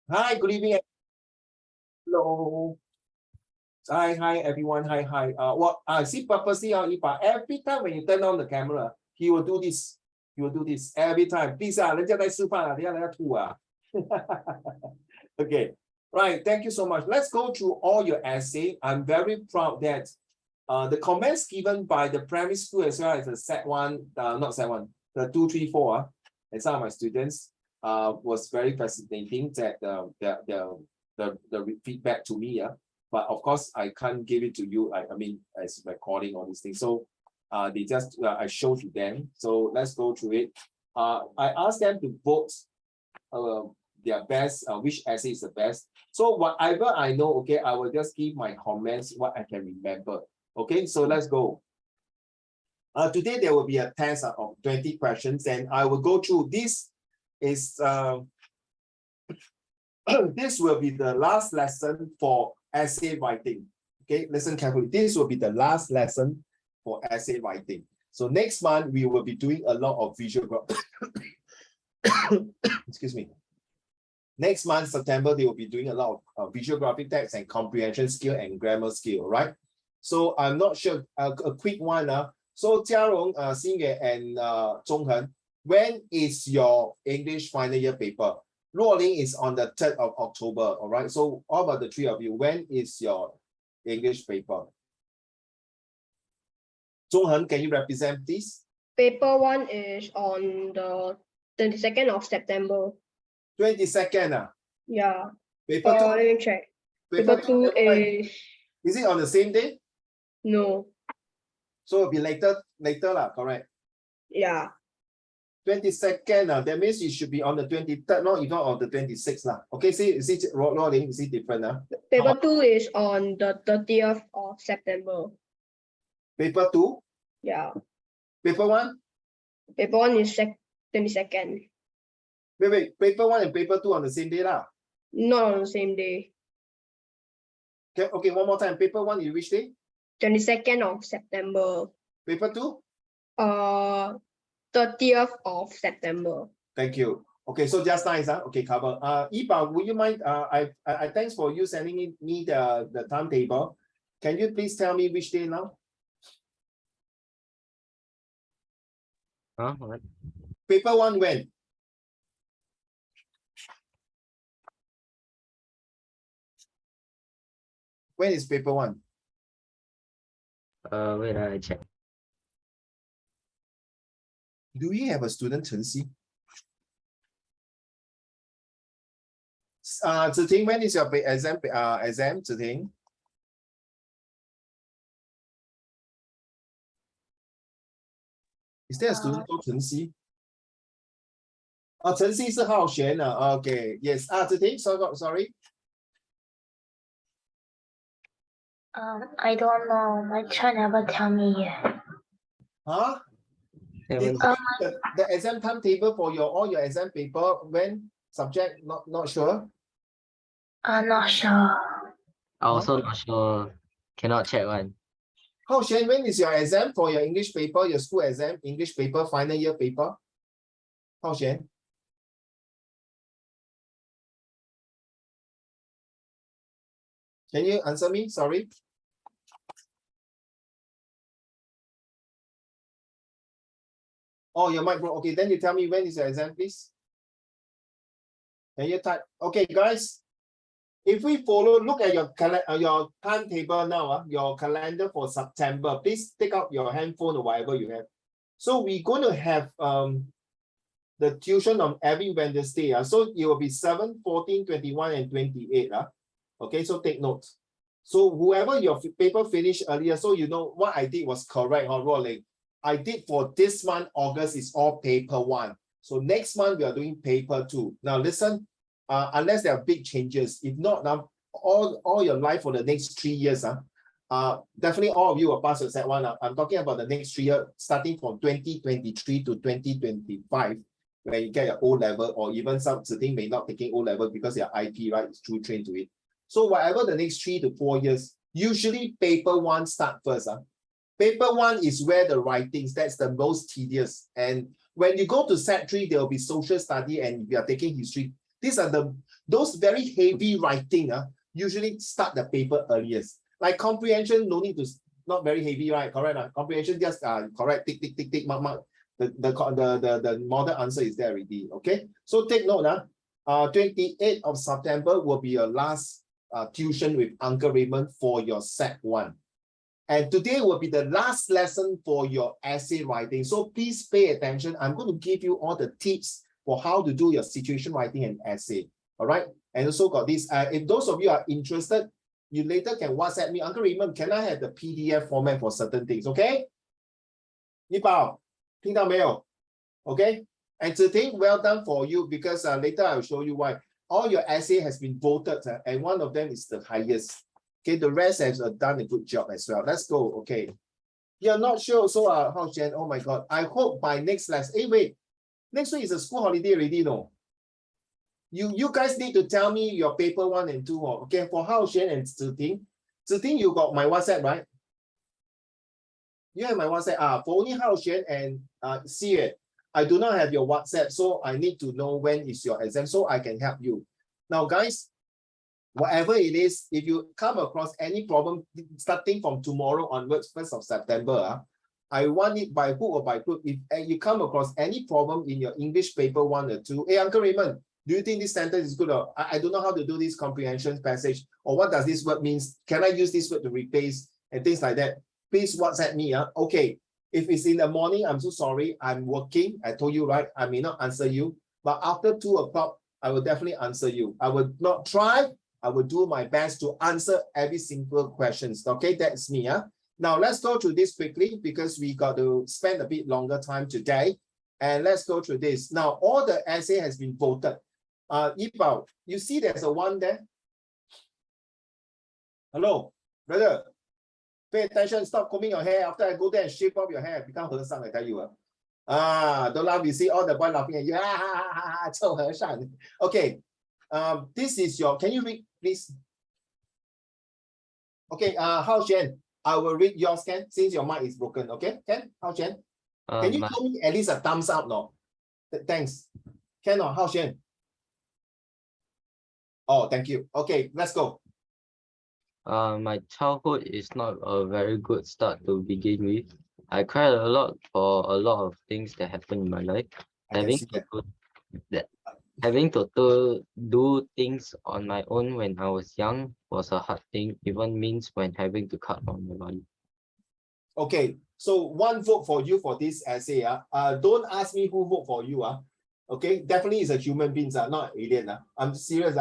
Hi, good evening. Hello. Hi, everyone. Hi. What I see purposely on Ipa, every time when you turn on the camera, he will do this. He will do this every time. Please, 人家在吃饭啊，等下人家吐啊。Okay, right. Thank you so much. Let's go through all your essay. I'm very proud that the comments given by the primary school as well as the Sec1, not Sec1, the 234, and some of my students was very fascinating. That the feedback to me, but of course I can't give it to you. I mean, as recording all these things. So they just I showed to them. So let's go through it. I asked them to vote their best, which essay is the best. So whatever I know, okay, I will just give my comments what I can remember. Okay, so let's go. Today there will be a test of 20 questions, and I will go through. This is this will be the last lesson for essay writing. Okay, listen carefully. This will be the last lesson for essay writing. So next month we will be doing a lot of visual. Excuse me. Next month, September, they will be doing a lot of visual graphic text and comprehension skill and grammar skill, right? So I'm not sure, a quick one. So Jiarong, Xinye, and Zhonghen, when is your English final year paper? Luoling is on the 3rd of October, all right? So all about the three of you, when is your English paper? Zhonghen, can you represent this? Paper 1 is on the 22nd of September. 22nd. Yeah. Paper 2. Let me check. Paper 2 is. Is it on the same day? No. So it'll be later lah, correct? Yeah. 22nd, that means it should be on the 23rd, not even on the 26th lah. Okay, see, is it rolling? Is it different? Paper 2 is on the 30th of September. Paper 2? Yeah. Paper 1? Paper 1 is 22nd. Wait, paper 1 and paper 2 on the same day lah? Not on the same day. Okay, one more time. Paper 1 is which day? 22nd of September. Paper 2? 30th of September. Thank you. Okay, so just nice, okay, cover. Iba, would you mind? I thanks for you sending me the timetable. Can you please tell me which day now? What? Paper 1 when? When is paper 1? Wait, I check. Do we have a student, Chen Xi? Ziting, when is your exam, Ziting? Is there a student called Chen Xi? Oh, Chen Xi is Hao Xuan. Okay, yes. Ziting, sorry. I don't know. My teacher never tell me yet. Huh? The exam timetable for all your exam paper, when subject not sure? I'm not sure. Also not sure. Cannot check one. Hao Xuan, when is your exam for your English paper, your school exam, English paper, final year paper? Hao Xuan? Can you answer me? Sorry. Oh, your mic broke. Okay, then you tell me when is your exam, please. Can you type? Okay, guys. If we follow, look at your timetable now, your calendar for September. Please take out your handphone or whatever you have. So we're going to have the tuition on every Wednesday. So it will be 7, 14, 21, and 28. Okay, so take notes. So whoever your paper finished earlier, so you know what I did was correct, Rolling. I did for this month, August, is all paper 1. So next month, we are doing paper 2. Now listen, unless there are big changes, if not, now all your life for the next 3 years, definitely all of you will pass your Sec1. I'm talking about the next 3 years, starting from 2023 to 2025, where you get your O-level, or even some thing may not taking O-level because you're IP, right? It's too trained to it. So whatever the next 3 to 4 years, usually paper 1 start first. Paper 1 is where the writings, that's the most tedious. And when you go to Set 3, there will be social study, and if you are taking history, these are the those very heavy writing usually start the paper earliest. Like comprehension, no need to, not very heavy, right? Correct. Comprehension, just correct, tick, tick, tick, tick, mark, mark. The model answer is there already. Okay. So take note, 28th of September will be your last tuition with Uncle Raymond for your Sec1. And today will be the last lesson for your essay writing. So please pay attention. I'm going to give you all the tips for how to do your situation writing and essay. All right. And also got this. If those of you are interested, you later can WhatsApp me. Uncle Raymond, can I have the PDF format for certain things? Okay? 一宝，听到没有? Okay? And today, well done for you, because later I'll show you why. All your essay has been voted, and one of them is the highest. Okay, the rest has done a good job as well. Let's go. Okay. You're not sure, so how Jen? Oh my God. I hope by next lesson. Hey, wait. Next week is a school holiday already, no? You guys need to tell me your paper 1 and 2. Okay, for Hao Xuan and Ziting. Ziting, you got my WhatsApp, right? You have my WhatsApp. For only Hao Xuan and Xie, I do not have your WhatsApp, so I need to know when is your exam so I can help you. Now, guys, whatever it is, if you come across any problem starting from tomorrow onwards, 1st of September, I want it by hook or by crook. If you come across any problem in your English paper 1 or 2, hey, Uncle Raymond, do you think this sentence is good? Or I don't know how to do this comprehension passage, or what does this word means? Can I use this word to replace and things like that? Please WhatsApp me. Okay, if it's in the morning, I'm so sorry. I'm working. I told you, right? I may not answer you, but after 2 o'clock, I will definitely answer you. I will not try. I will do my best to answer every single questions. Okay, that's me. Now let's go through this quickly because we got to spend a bit longer time today. And let's go through this. Now, all the essay has been voted. Yipao, you see there's a 1 there? Hello, brother. Pay attention, stop combing your hair. After I go there and shave off your hair, become Hesang, I tell you. Don't laugh, you see all the boys laughing at you. Okay, this is your, can you read, please? Okay, Hao Xuan, I will read yours, Ken, since your mic is broken. Okay, Ken, Hao Xuan? Can you give me at least a thumbs up, no? Thanks. Ken or Hao Xuan? Oh, thank you. Okay, let's go. My childhood is not a very good start to begin with. I cried a lot for a lot of things that happened in my life. Having to do things on my own when I was young was a hard thing, even means when having to cut on my money. Okay, so 1 vote for you for this essay. Don't ask me who vote for you. Okay, definitely is a human being, not an alien. I'm serious.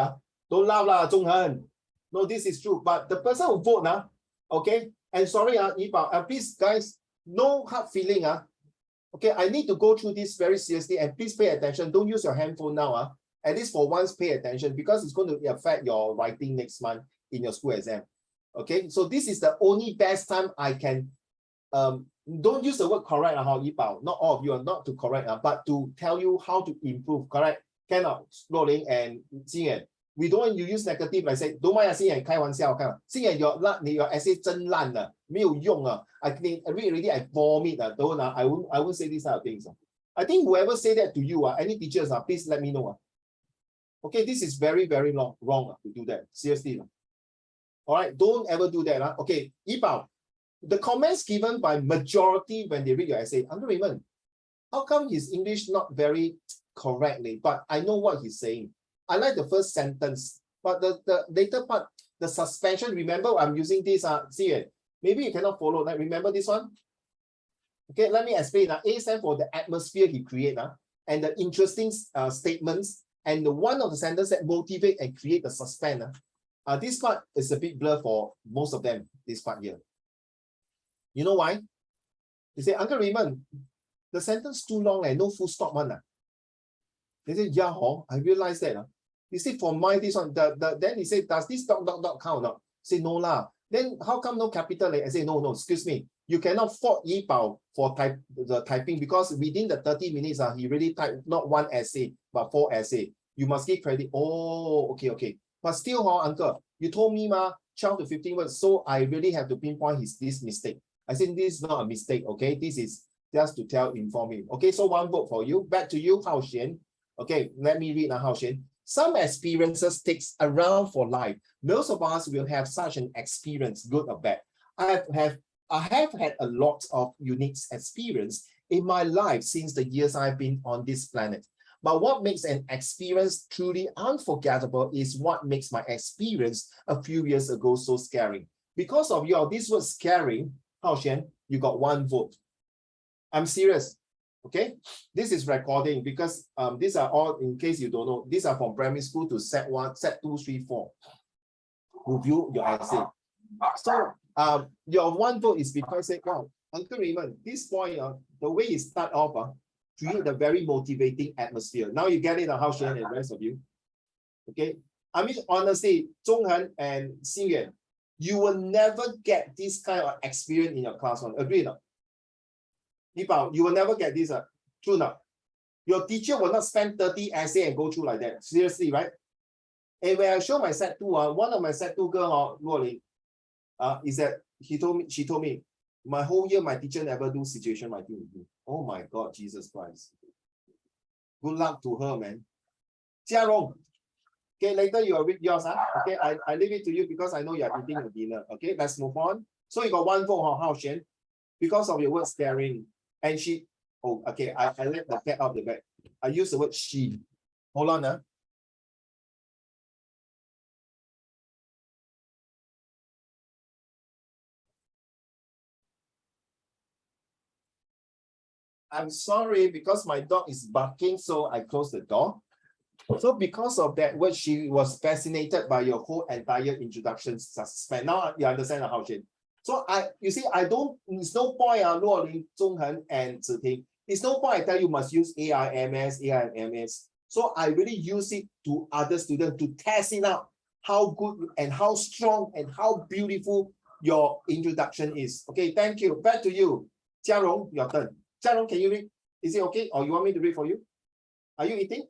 Don't laugh, Zhonghen. No, this is true. But the person who vote, okay, and sorry, please, guys, no hard feeling. Okay, I need to go through this very seriously, and please pay attention. Don't use your handphone now. At least for once, pay attention because it's going to affect your writing next month in your school exam. Okay, so this is the only best time I can. Don't use the word correct, not all of you are not to correct, but to tell you how to improve. Correct? Cannot rolling and Xingyan. We don't want you use negative like say, don't mind Xingyan 开玩笑看 Xingyan your essay 真烂了没有用 I think I read already I vomit don't I won't say these kind of things. I think whoever say that to you any teachers please let me know. Okay, this is very wrong to do that seriously. All right, don't ever do that. Okay, Yipao, the comments given by majority when they read your essay, Uncle Raymond, how come his English not very correctly, but I know what he's saying. I like the first sentence, but the later part, the suspension, remember I'm using this, see it. Maybe you cannot follow, like remember this one? Okay, let me explain. A stands for the atmosphere he create, and the interesting statements, and the one of the sentences that motivate and create the suspense. This part is a bit blur for most of them, this part here. You know why? They say, Uncle Raymond, the sentence too long and no full stop one. They say, yeah, I realized that. You see, for my this one, then he said, does this ... count or not? Say no lah. Then how come no capital? I say, no, excuse me. You cannot fault Yipao for the typing because within the 30 minutes, he really typed not 1 essay, but 4 essay. You must give credit. Oh, okay. But still, Uncle, you told me 12 to 15 words, so I really have to pinpoint this mistake. I think this is not a mistake, okay? This is just to inform him. Okay, so 1 vote for you. Back to you, Hao Xuan. Okay, let me read now, Hao Xuan. Some experiences takes around for life. Most of us will have such an experience, good or bad. I have had a lot of unique experience in my life since the years I've been on this planet. But what makes an experience truly unforgettable is what makes my experience a few years ago so scary. Because of this word scary, Hao Xian, you got 1 vote. I'm serious. Okay, this is recording because these are all, in case you don't know, these are from primary school to set 1, set 2, 3, 4. Review your essay. So your 1 vote is because say, wow, Uncle Raymond, this boy, the way he start off, create a very motivating atmosphere. Now you get it, Hao Xian and the rest of you. Okay, I mean honestly, Zhonghan and Xinyuan, you will never get this kind of experience in your class. Agree or not? You will never get this. True enough. Your teacher will not spend 30 essays and go through like that. Seriously, right? And when I show my set 2, one of my set 2 girl, is that she told me, my whole year my teacher never do situation writing with me. Oh my God, Jesus Christ. Good luck to her, man. Jiarong. Okay, later you will read yours. Okay, I leave it to you because I know you are eating your dinner. Okay, let's move on. So you got 1 vote, Hao Xian, because of your word staring. And she, oh, okay, I let the cat out the bag. I use the word she. Hold on. I'm sorry because my dog is barking, so I closed the door. So because of that word, she was fascinated by your whole entire introduction suspense. Now you understand Hao Xian. So you see, it's no point Luo Ling, Zhonghan, and Ziting. It's no point I tell you must use AIMS. So I really use it to other students to test it out how good and how strong and how beautiful your introduction is. Okay, thank you. Back to you. Jiarong, your turn. Jiarong, can you read? Is it okay? Or you want me to read for you? Are you eating?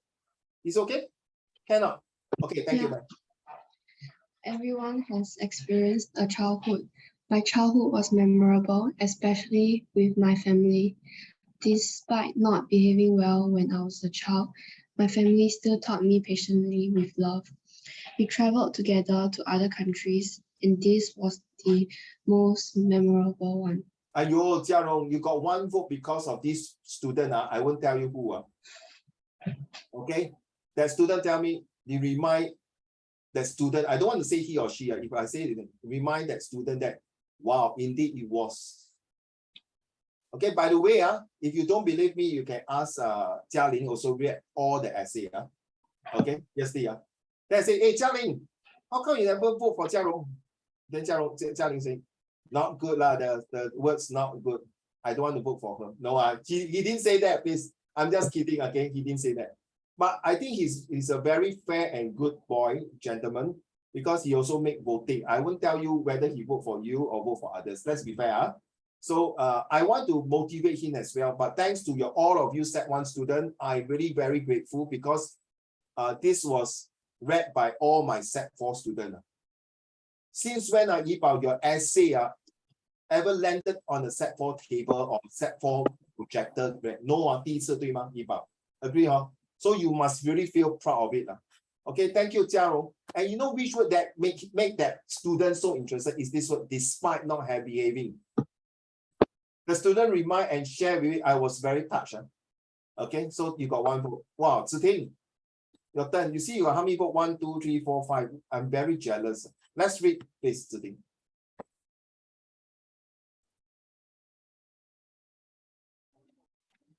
Is okay? Cannot. Okay, thank you. Everyone has experienced a childhood. My childhood was memorable, especially with my family. Despite not behaving well when I was a child, my family still taught me patiently with love. We traveled together to other countries, and this was the most memorable one. Ayo, Jiarong, you got 1 vote because of this student. I won't tell you who. Okay, that student tell me, they remind that student, I don't want to say he or she. If I say it, remind that student that, wow, indeed it was. Okay, by the way, if you don't believe me, you can ask Jia Ling also read all the essay. Okay, yesterday. Then I say, hey, Jia Ling, how come you never vote for Jiarong? Then Jia Ling say, not good lah, the words not good. I don't want to vote for her. No, he didn't say that, please. I'm just kidding, okay? He didn't say that. But I think he's a very fair and good boy, gentleman, because he also make voting. I won't tell you whether he vote for you or vote for others. Let's be fair. So I want to motivate him as well. But thanks to all of you Set 1 student, I'm really very grateful because this was read by all my Set 4 students. Since when Yipao, your essay ever landed on the Set 4 table or Set 4 projector? No, 第一次对吗？Yipao, agree, huh? So you must really feel proud of it. Okay, thank you, Jiarong. And you know which word that make that student so interested is this word, despite not behaving. The student remind and share with me, I was very touched. Okay, so you got 1 vote. Wow, Ziting, your turn. You see you got how many vote? 1, 2, 3, 4, 5. I'm very jealous. Let's read, please, Ziting.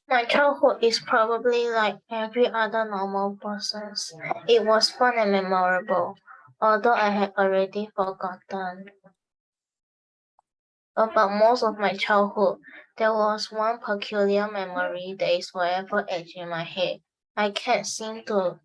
My childhood is probably like every other normal person's. It was fun and memorable, although I had already forgotten about most of my childhood. There was one peculiar memory that is forever etched in my head. I can't seem to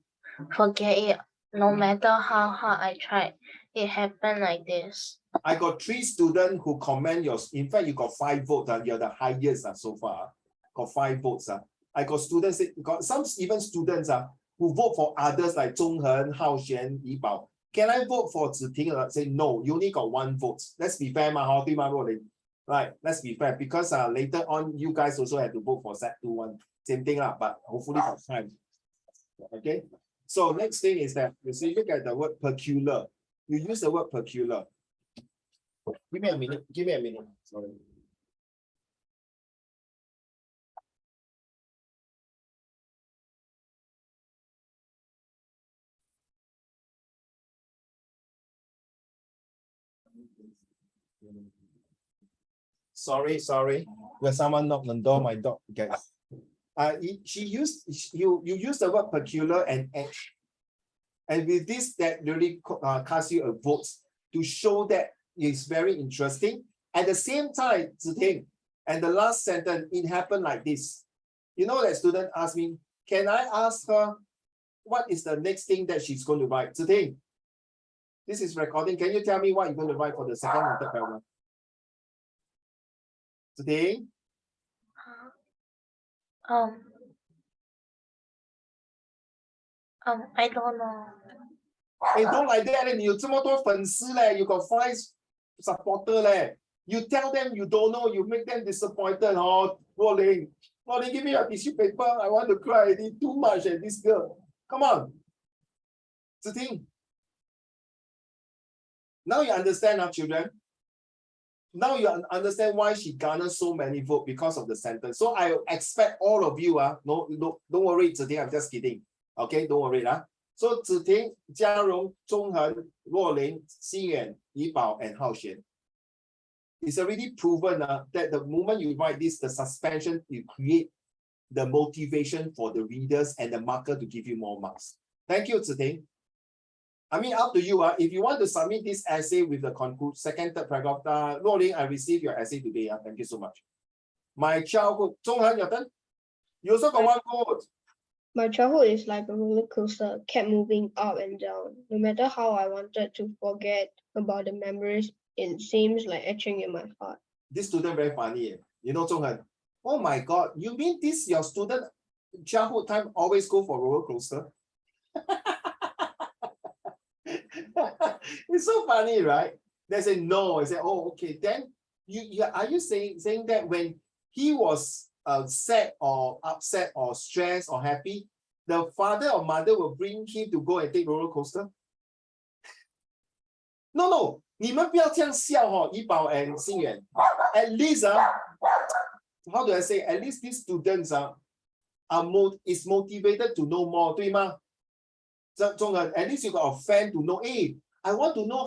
forget it, no matter how hard I tried. It happened like this. I got 3 students who comment yours. In fact, you got 5 votes. You're the highest so far. Got 5 votes. I got students, got some even students who vote for others like Zhonghan, Hao Xian, Yipao. Can I vote for Ziting? Say no, you only got 1 vote. Let's be fair, right? Let's be fair because later on you guys also have to vote for Set 2 1. Same thing, but hopefully for time. Okay. So next thing is that you see, look at the word peculiar. You use the word peculiar. Give me a minute. Give me a minute. Sorry. Sorry. When someone knocked on the door, my dog gets. You use the word peculiar and edge. And with this, that really casts you a vote to show that it's very interesting. At the same time, Ziting, and the last sentence, it happened like this. You know, that student asked me, can I ask her what is the next thing that she's going to write? Ziting, this is recording. Can you tell me what you're going to write for the second and third paragraph? Ziting? I don't know. Hey, don't like that. You got 5 supporter. You tell them you don't know, you make them disappointed. Oh, Rolling, give me a tissue paper. I want to cry. I need too much at this girl. Come on. Ziting. Now you understand our children. Now you understand why she garnered so many votes because of the sentence. So I expect all of you, no, don't worry, Ziting, I'm just kidding. Okay, don't worry. So Ziting, Jiarong, Zhonghen, Ruolin, Xinyuan, Yibao, and Haoxian. It's already proven that the moment you write this, the suspension, you create the motivation for the readers and the marker to give you more marks. Thank you, Ziting. I mean, up to you. If you want to submit this essay with the second, third paragraph, Ruolin, I received your essay today. Thank you so much. My childhood, Zhonghen, your turn. You also got 1 vote. My childhood is like a roller coaster, kept moving up and down. No matter how I wanted to forget about the memories, it seems like etching in my heart. This student very funny. You know, Zhonghen. Oh my God, you mean this your student childhood time always go for roller coaster? It's so funny, right? They say no. I say, oh, okay. Then are you saying that when he was sad or upset or stressed or happy, the father or mother will bring him to go and take roller coaster? No, 你们不要这样笑Yibao and Xinyuan. At least how do I say? At least these students is motivated to know more, 对吗？ At least you got a fan to know. Hey, I want to know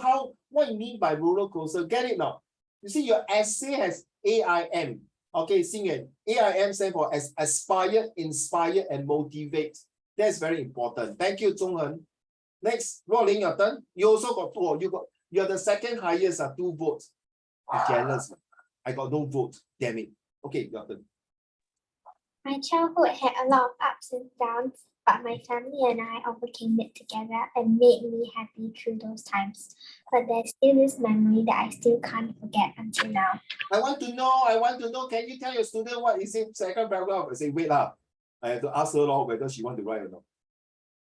what you mean by roller coaster. Get it now? You see, your essay has AIM. Okay, Xinyuan. AIM stands for aspire, inspire, and motivate. That's very important. Thank you, Zhonghen. Next, Ruolin, your turn. You also got 2. You're the second highest, 2 votes. I'm jealous. I got no vote. Damn it. Okay, your turn. My childhood had a lot of ups and downs, but my family and I overcame it together and made me happy through those times. But there's still this memory that I still can't forget until now. I want to know. Can you tell your student what is it? Second paragraph. I say, wait up. I have to ask her whether she want to write or not.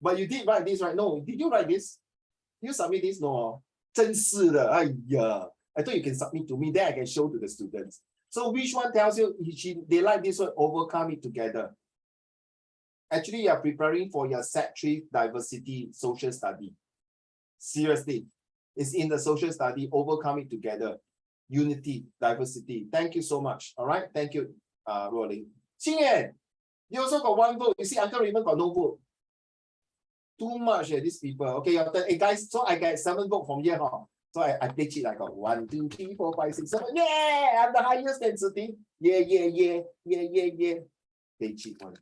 But you did write this, right? No, did you write this? You submit this? No. 真是的, I thought you can submit to me, then I can show to the students. So which one tells you they like this one, overcome it together? Actually, you are preparing for your Set 3 diversity social study. Seriously, it's in the social study, overcome it together. Unity, diversity. Thank you so much. All right, thank you, Ruolin. Xinyuan, you also got 1 vote. You see, Uncle Raymond got no vote. Too much, these people. Okay, your turn. Hey guys, so I get 7 votes from here. So I play cheat. I got 1, 2, 3, 4, 5, 6, 7. Yeah, I'm the highest density. Yeah. They cheat one.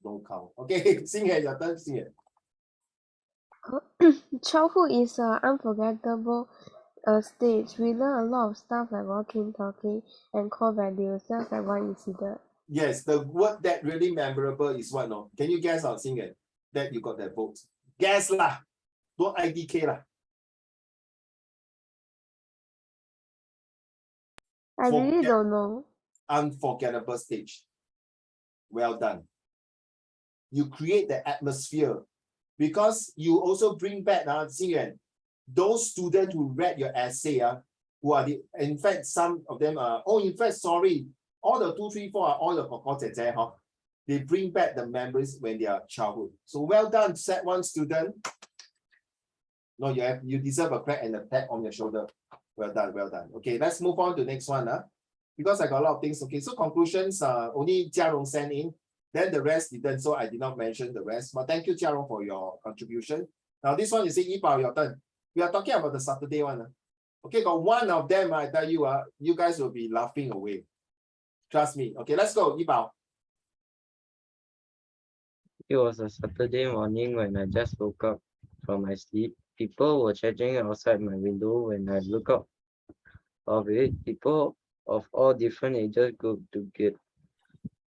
Don't count. Okay, Xinyuan, your turn. Xinyuan. Childhood is an unforgettable stage. We learn a lot of stuff like walking, talking, and core values, just like one incident. Yes, the word that really memorable is what? No? Can you guess, Xinyuan, that you got that vote? Guess lah. Don't IDK lah. I really don't know. Unforgettable stage. Well done. You create the atmosphere because you also bring back, Xinyuan, those students who read your essay, who are in fact, some of them are, in fact, sorry, all the 2, 3, 4 are all the Koko Zhe, they bring back the memories when they are childhood. So well done, set one student. No, you deserve a clap and a pat on your shoulder. Well done, well done. Okay, let's move on to the next one. Because I got a lot of things. Okay, so conclusions, only Jiarong sent in. Then the rest didn't, so I did not mention the rest. But thank you, Jiarong, for your contribution. Now this one, you say, Yipao, your turn. We are talking about the Saturday one. Okay, got one of them, I tell you, you guys will be laughing away. Trust me. Okay, let's go, Yipao. It was a Saturday morning when I just woke up from my sleep. People were chatting outside my window when I look out of it. People of all different ages grouped to get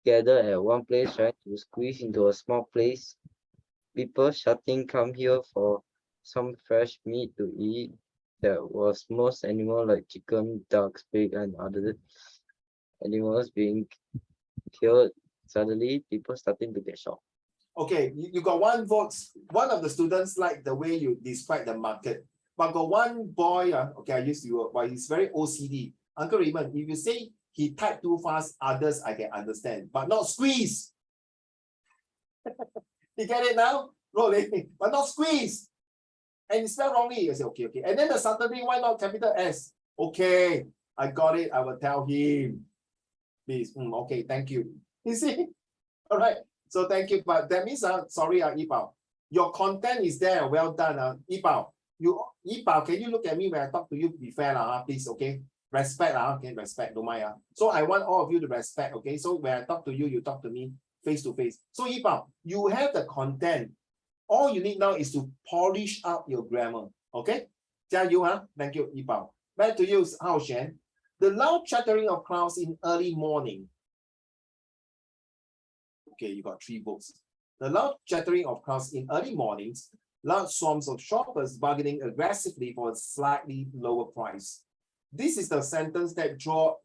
gather at one place, trying to squeeze into a small place. People shouting, "Come here for some fresh meat to eat." There was most animals like chicken, ducks, pig, and other animals being killed. Suddenly, people starting to get shocked. Okay, you got one vote. One of the students like the way you describe the market. But got one boy, okay, I used to work, but he's very OCD. Uncle Raymond, if you say he typed too fast, others I can understand, but not squeeze. You get it now? Rolling, but not squeeze. And it's spelled wrongly. You say, okay. And then the Saturday, why not capital S? Okay, I got it. I will tell him. Please. Okay, thank you. You see? All right. So thank you. But that means, sorry, Yipao. Your content is there. Well done, Yipao. Yipao, can you look at me when I talk to you? Be fair, please, okay? Respect, okay? Respect, don't mind. So I want all of you to respect, okay? So when I talk to you, you talk to me face to face. So Yipao, you have the content. All you need now is to polish up your grammar, okay? Thank you, Yipao. Back to you, Hao Xuan. The loud chattering of crowds in early morning. Okay, you got 3 votes. The loud chattering of crowds in early mornings, large swarms of shoppers bargaining aggressively for a slightly lower price. This is the sentence that draw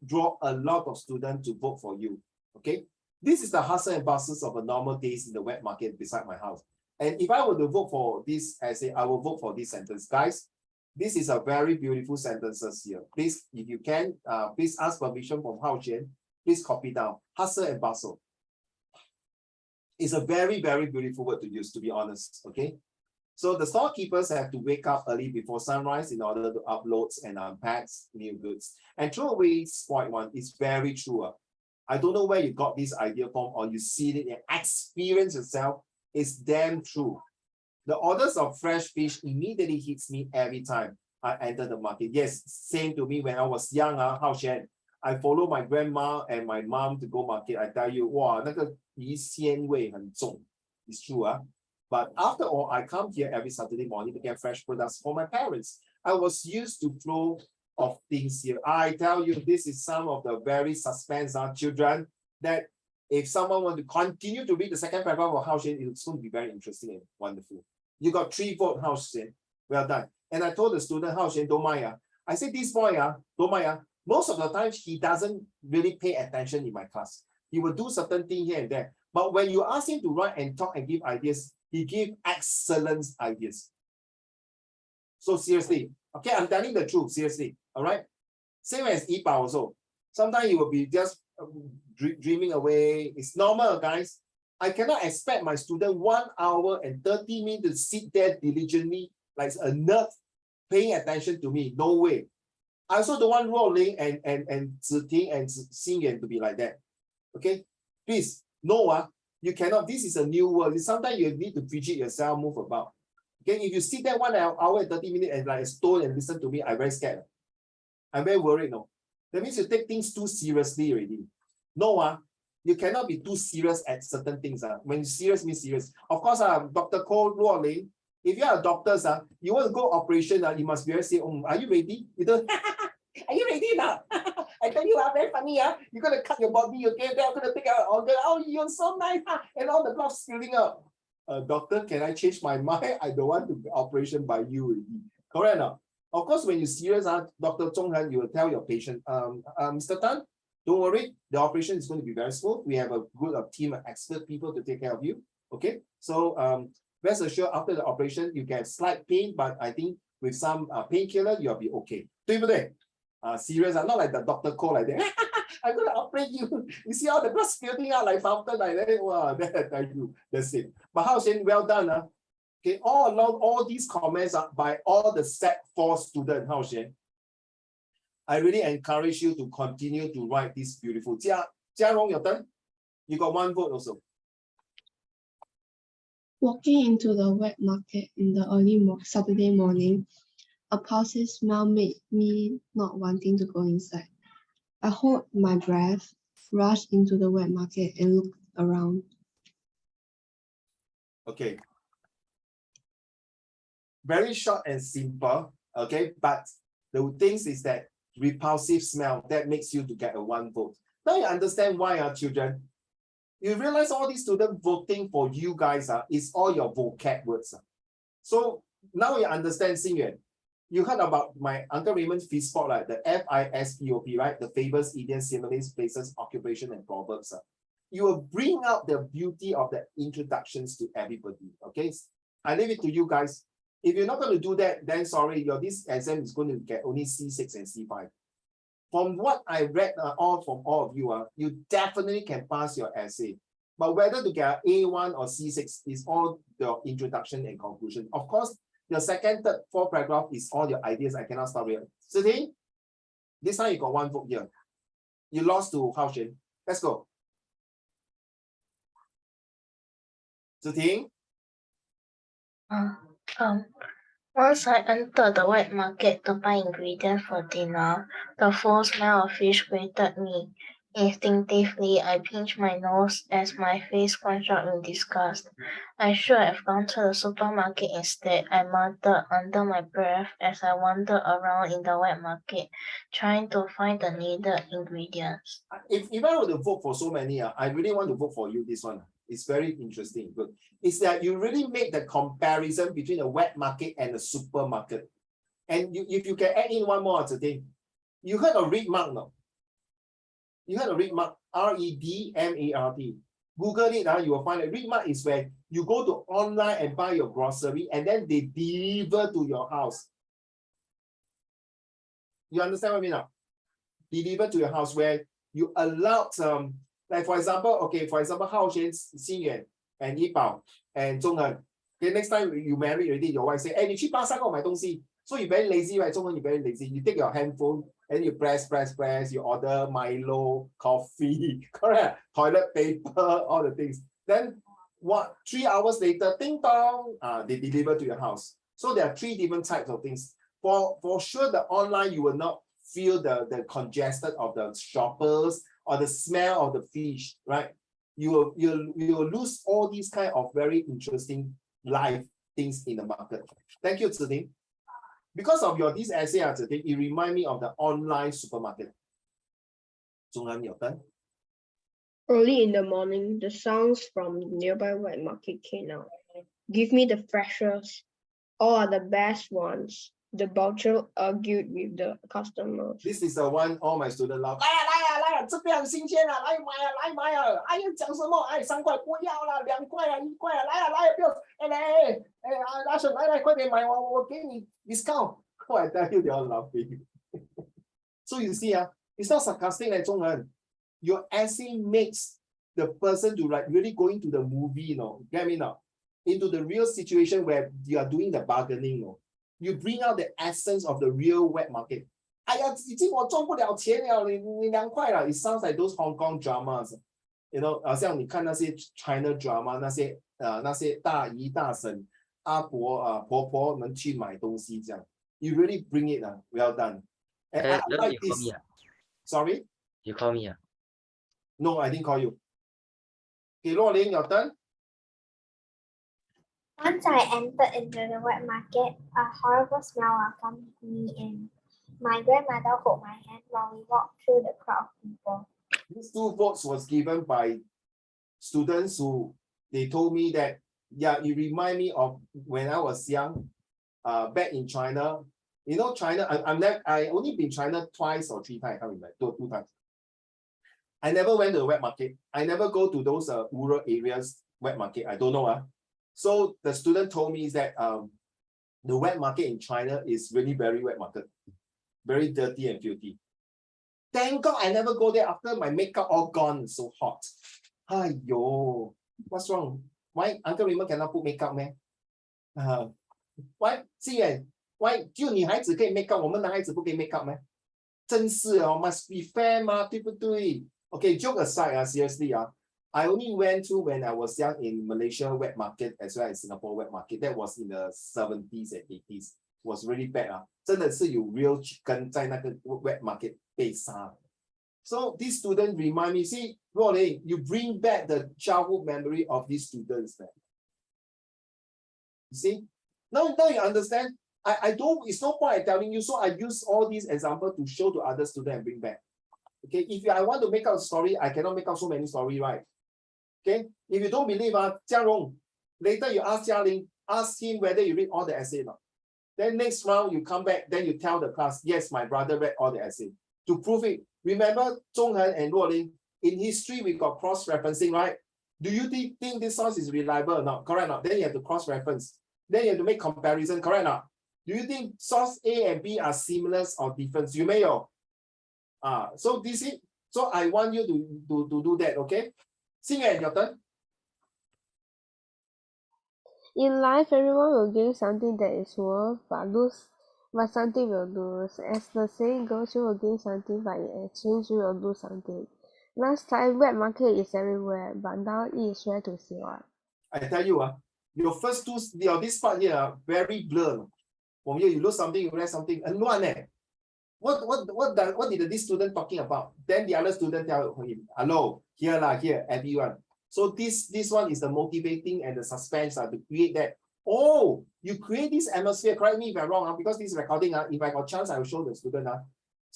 a lot of students to vote for you. Okay, this is the hustle and bustle of a normal days in the wet market beside my house. And if I were to vote for this essay, I will vote for this sentence. Guys, this is a very beautiful sentences here. Please, if you can, please ask permission from Hao Xuan. Please copy down. Hustle and bustle. It's a very, very beautiful word to use, to be honest. Okay. So the storekeepers have to wake up early before sunrise in order to upload and unpack new goods and throw away spoiled one. It's very true. I don't know where you got this idea from, or you see it and experience yourself. It's damn true. The orders of fresh fish immediately hits me every time I enter the market. Yes, same to me when I was young. Hao Xuan, I follow my grandma and my mom to go market. I tell you, wow, 那个鱼鲜味很重. It's true. But after all, I come here every Saturday morning to get fresh products for my parents. I was used to flow of things here. I tell you, this is some of the very suspense children that if someone want to continue to read the second paragraph of Hao Xuan, it's going to be very interesting and wonderful. You got 3 votes, Hao Xuan. Well done. And I told the student, Hao Xuan, don't mind. I said, this boy, don't mind. Most of the time, he doesn't really pay attention in my class. He will do certain things here and there. But when you ask him to write and talk and give ideas, he gives excellent ideas. So seriously, okay, I'm telling the truth, seriously, all right? Same as Yipao also. Sometimes he will be just dreaming away. It's normal, guys. I cannot expect my student 1 hour and 30 minutes to sit there diligently like a nerd paying attention to me. No way. I also don't want Rolling and Ziting and Xingyan to be like that. Okay? Please, no, you cannot. This is a new world. Sometimes you need to fidget yourself, move about. Okay, if you sit there 1 hour and 30 minutes and like a stone and listen to me, I'm very scared. I'm very worried. No, that means you take things too seriously already. No, you cannot be too serious at certain things. When serious means serious. Of course, Dr. Cole Luoling, if you are a doctor, you want to go operation, you must be very say, are you ready? You don't. Are you ready now? I tell you, very funny. You're going to cut your body, okay? Then I'm going to take out organ. Oh, you're so nice. And all the blood spilling out. Doctor, can I change my mind? I don't want to be operation by you already. Correct now? Of course, when you're serious, Dr. Zhong Han, you will tell your patient, Mr. Tan, don't worry. The operation is going to be very smooth. We have a good team of expert people to take care of you. Okay? So rest assured, after the operation, you get slight pain, but I think with some painkiller, you'll be okay. 对不对? serious, not like the doctor call like that. I'm gonna operate you. You see all the blood spilling out like fountain like that. Wow, that I tell you, that's it. But how saying well done, Okay, all along, all these comments are by all the Sec4 students. How saying? I really encourage you to continue to write this beautiful. Jiarong, your turn. You got 1 vote also. Walking into the wet market in the early Saturday morning, a pulsive smell made me not wanting to go inside. I hold my breath, rushed into the wet market and looked around. Okay. Very short and simple, okay? But the things is that repulsive smell, that makes you to get a 1 vote. Now you understand why, children? You realize all these students voting for you guys is all your vocab words. So now you understand, Xingyuan. You heard about my Uncle Raymond's FISPOP, right? The FISPOP, right? The fables, idioms, similes, places, occupation, and proverbs. You will bring out the beauty of the introductions to everybody, okay? I leave it to you guys. If you're not going to do that, then sorry, this exam is going to get only C6 and C5. From what I read from all of you, you definitely can pass your essay. But whether to get A1 or C6 is all the introduction and conclusion. Of course, your second, third, fourth paragraph is all your ideas. I cannot stop here. Sitting, this time you got 1 vote here. You lost to Hao Shen. Let's go. Sitting. Once I entered the wet market to buy ingredients for dinner, the foul smell of fish greeted me. Instinctively, I pinched my nose as my face scrunched up in disgust. I should have gone to the supermarket instead, I muttered under my breath as I wandered around in the wet market, trying to find the needed ingredients. If I were to vote for so many, I really want to vote for you this one. It's very interesting. Good. It's that you really make the comparison between the wet market and the supermarket. And if you can add in one more today, you heard of read mark, no? You heard of read mark, REDMART. Google it, you will find it. Read mark is where you go to online and buy your grocery and then they deliver to your house. You understand what I mean now? Deliver to your house where you allowed like for example, Hao Shen, Xingyuan, and Yipao, and Zhonghen. Okay, next time you marry already, your wife say, hey, 你去巴沙给我买东西. So you very lazy, right? Zhonghen, you very lazy. You take your handphone and you press, you order Milo, coffee, correct? Toilet paper, all the things. Then 3 hours later, ding dong, they deliver to your house. So there are 3 different types of things. For sure, the online, you will not feel the congested of the shoppers or the smell of the fish, right? You will lose all these kind of very interesting live things in the market. Thank you, Ziding. Because of this essay, Ziding, it reminds me of the online supermarket. Zhonghan, your turn. Early in the morning, the sounds from the nearby wet market came out. Give me the freshest. All are the best ones. The butcher argued with the customers. This is the one all my students love. 来，这边很新鲜啊，来买啊！哎呀，讲什么？哎，3块不要了，2块啊，1块啊，来，不要，阿婶，来，快点买，我给你 discount。Oh, I tell you, they all laughing. So you see, it's not sarcastic like Zhonghen. Your essay makes the person to like really go into the movie, get me now? Into the real situation where you are doing the bargaining, You bring out the essence of the real wet market. 哎呀，已经我赚不了钱了，你2块了。It sounds like those Hong Kong dramas, 好像你看那些 China drama， 那些大姨大婶、阿伯婆婆们去买东西这样。You really bring it, well done. And I like you call this. me, Sorry? You call me? No, I didn't call you. Okay, Luolin, your turn. Once I entered into the wet market, a horrible smell welcomed me in. My grandmother held my hand while we walked through the crowd of people. These 2 votes was given by students who they told me that, yeah, it remind me of when I was young, back in China. China, I only been China twice or 3 times, I can't remember, 2 times. I never went to the wet market. I never go to those rural areas wet market. I don't know. So the student told me is that the wet market in China is really very wet market. Very dirty and filthy. Thank God I never go there after my makeup all gone. So hot. Yo, what's wrong? Why Uncle Raymond cannot put makeup, man? Why? 志远 ，Why 就女孩子可以 make up， 我们男孩子不可以 make up 吗？真是哦 ，must be fair 嘛，对不对 ？Okay, joke aside, seriously, I only went to when I was young in Malaysia wet market as well as Singapore wet market. That was in the 70s and 80s. Was really bad 真的是有 real chicken 在那个 wet market 被杀。So this student remind me, see, Rolling, you bring back the childhood memory of these students. Man. You see, now you understand. I don't. It's no point in telling you. So I use all these examples to show to other students and bring back. Okay, if I want to make up a story, I cannot make up so many stories, right? Okay, if you don't believe, Jia Rong, later you ask Jia Ling, ask him whether you read all the essay or not. Then next round you come back, then you tell the class, yes, my brother read all the essay. To prove it, remember Zhong Han and Luo Ling, in history we got cross-referencing, right? Do you think this source is reliable or not? Correct or not? Then you have to cross-reference. Then you have to make comparison, correct or not? Do you think source A and B are similar or different? You may know. So this is, so I want you to do that, okay? Xing Yuan, your turn. In life, everyone will gain something that is worth, but something will lose. As the saying goes, you will gain something, but in exchange, you will lose something. Last time, wet market is everywhere, but now it is rare to see one. I tell you, your first two, this part here, very blurred. From here, you lose something, you read something, and what did this student talking about? Then the other student tell him, hello, here, everyone. So this one is the motivating and the suspense to create that. Oh, you create this atmosphere. Correct me if I'm wrong, because this recording, if I got chance, I will show the student.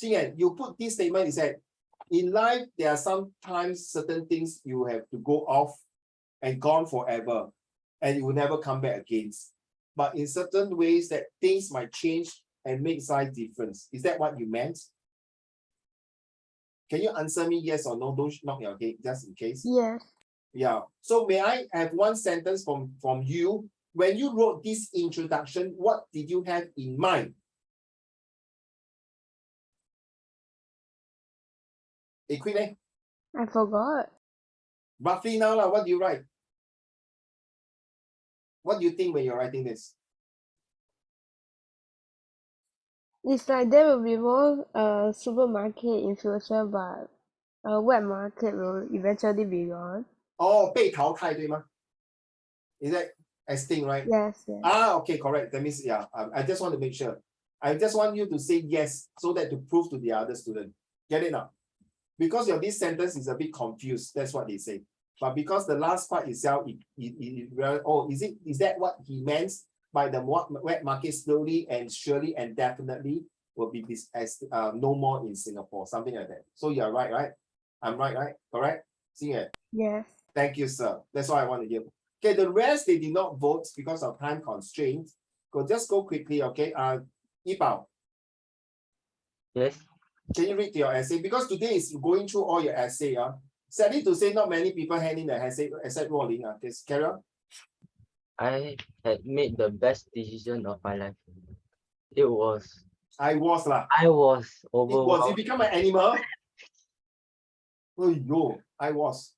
You put this statement, he said, in life, there are sometimes certain things you have to go off and gone forever, and you will never come back again. But in certain ways that things might change and make size difference. Is that what you meant? Can you answer me yes or no? Don't knock your head just in case. Yes. Yeah. So may I have one sentence from you? When you wrote this introduction, what did you have in mind? Quickly. I forgot. Roughly now, what do you write? What do you think when you're writing this? It's like there will be more supermarket in future, but wet market will eventually be gone. Oh, 被淘汰对吗? Is that extinct, right? Yes. Okay, correct. That means, yeah, I just want to make sure. I just want you to say yes so that to prove to the other student. Get it now? Because this sentence is a bit confused. That's what they say. But because the last part itself, is that what he meant by the wet market slowly and surely and definitely will be this as no more in Singapore, something like that. So you're right? I'm right? Correct? See it? Yes. Thank you, sir. That's all I want to hear. Okay, the rest they did not vote because of time constraints. Just go quickly, okay? Yibao. Yes. Can you read your essay? Because today is going through all your essay. Sadly to say, not many people hand in the essay except Rolling. Just carry on. I had made the best decision of my life. I was overwhelmed. You become an animal? Oh, yo, I was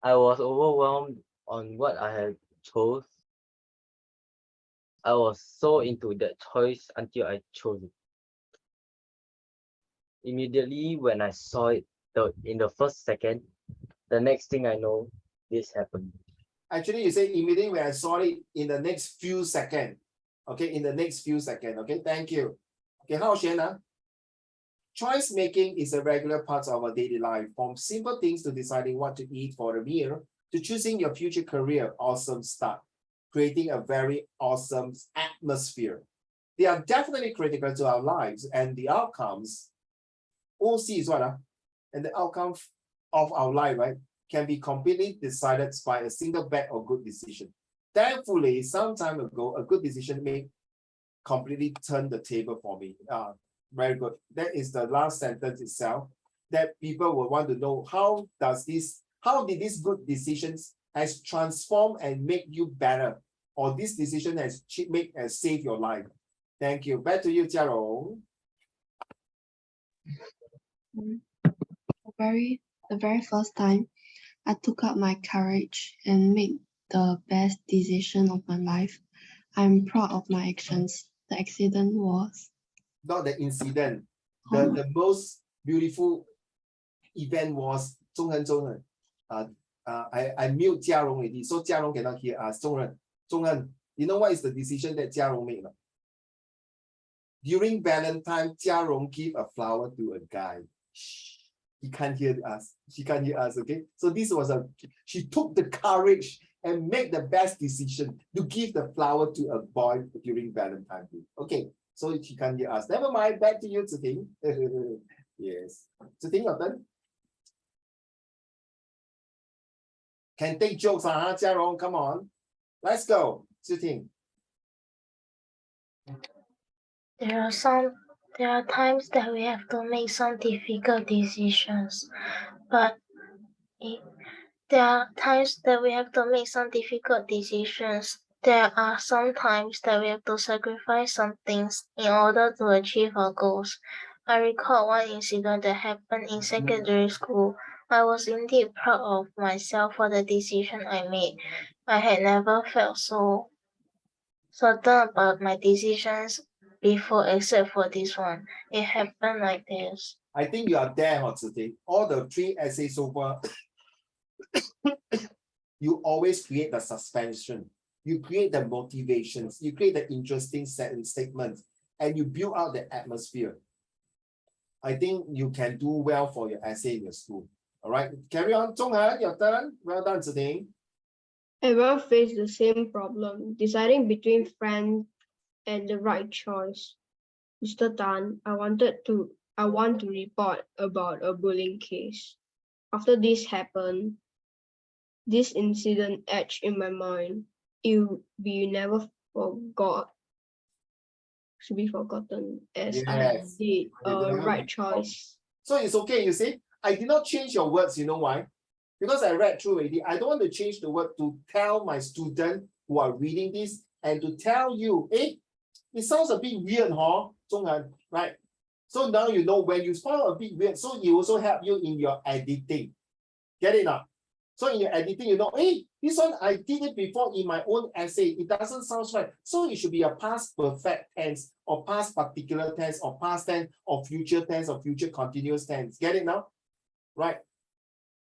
overwhelmed on what I had chose. I was so into that choice until I chose it. Immediately when I saw it, in the first second, the next thing I know, this happened. Actually, you say immediately when I saw it in the next few seconds. Okay, in the next few seconds. Okay, thank you. Okay, how Shen? Choice making is a regular part of our daily life, from simple things to deciding what to eat for a meal, to choosing your future career. Awesome start. Creating a very awesome atmosphere. They are definitely critical to our lives, and the outcomes, OC is what? And the outcome of our life, right, can be completely decided by a single bad or good decision. Thankfully, some time ago, a good decision made completely turn the table for me. Very good. That is the last sentence itself, that people will want to know how did these good decisions has transformed and make you better, or this decision has made and saved your life. Thank you. Back to you, Jia Rong. The very first time, I took up my courage and made the best decision of my life. I'm proud of my actions. The accident was not the incident. The most beautiful event was Zhonghen. I mute Jiarong already, so Jiarong cannot hear us. Zhonghen, you know what is the decision that Jiarong made? During Valentine, Jiarong gave a flower to a guy. Shh, he can't hear us. She can't hear us. Okay, so this was she took the courage and make the best decision to give the flower to a boy during Valentine Day. Okay, so she can't hear us. Never mind. Back to you, Ziting. Yes, Ziting, your turn. Can take jokes, Jiarong, come on. Let's go, Ziting. There are times that we have to make some difficult decisions, but there are times that we have to make some difficult decisions. There are some times that we have to sacrifice some things in order to achieve our goals. I recall one incident that happened in secondary school. I was indeed proud of myself for the decision I made. I had never felt so certain about my decisions before, except for this one. It happened like this. I think you are there, Ziting. All the 3 essays so far, you always create the suspension. You create the motivations. You create the interesting statements, and you build out the atmosphere. I think you can do well for your essay in your school. All right, carry on. Zhonghan, your turn. Well done, Ziting. Everyone faced the same problem, deciding between friends and the right choice. Mr. Tan, I want to report about a bullying case. After this happened, this incident etched in my mind. It will be never should be forgotten, as I did a right choice. So it's okay, you see. I did not change your words, you know why? Because I read through already. I don't want to change the word to tell my student who are reading this and to tell you, it sounds a bit weird, huh? Zhonghan, right? So now you know when you sound a bit weird, so it also help you in your editing. Get it now? So in your editing, you know, hey, this one I did it before in my own essay. It doesn't sound right. So it should be a past perfect tense or past particular tense or past tense or future continuous tense. Get it now? Right.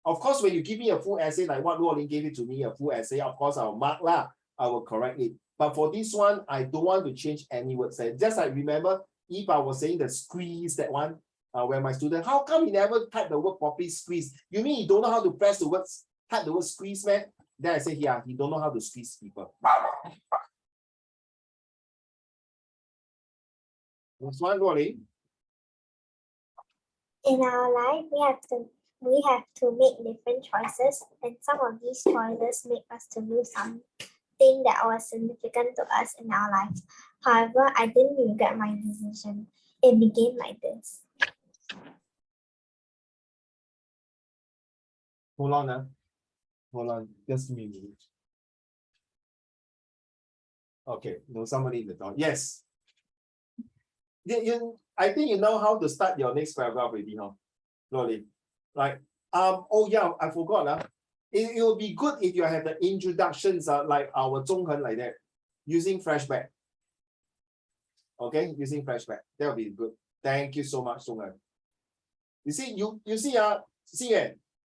Of course, when you give me a full essay, like what Luolin gave it to me, a full essay, of course, I'll mark lah. I will correct it. But for this one, I don't want to change any words. Just like remember, if I was saying the squeeze, that one, where my student, how come you never type the word properly, squeeze? You mean you don't know how to press the words, type the word squeeze, man? Then I say, yeah, you don't know how to squeeze people. Next one, Luolin. In our life, we have to make different choices, and some of these choices make us to do something that was significant to us in our lives. However, I didn't regret my decision. It began like this. Hold on, just give me a minute. Okay, no, somebody in the door. Yes. I think you know how to start your next paragraph already, huh? Luolin. Right. Oh yeah, I forgot. It will be good if you have the introductions like our Zhonghen like that, using flashback. Okay, using flashback. That will be good. Thank you so much, Zhonghen. You see,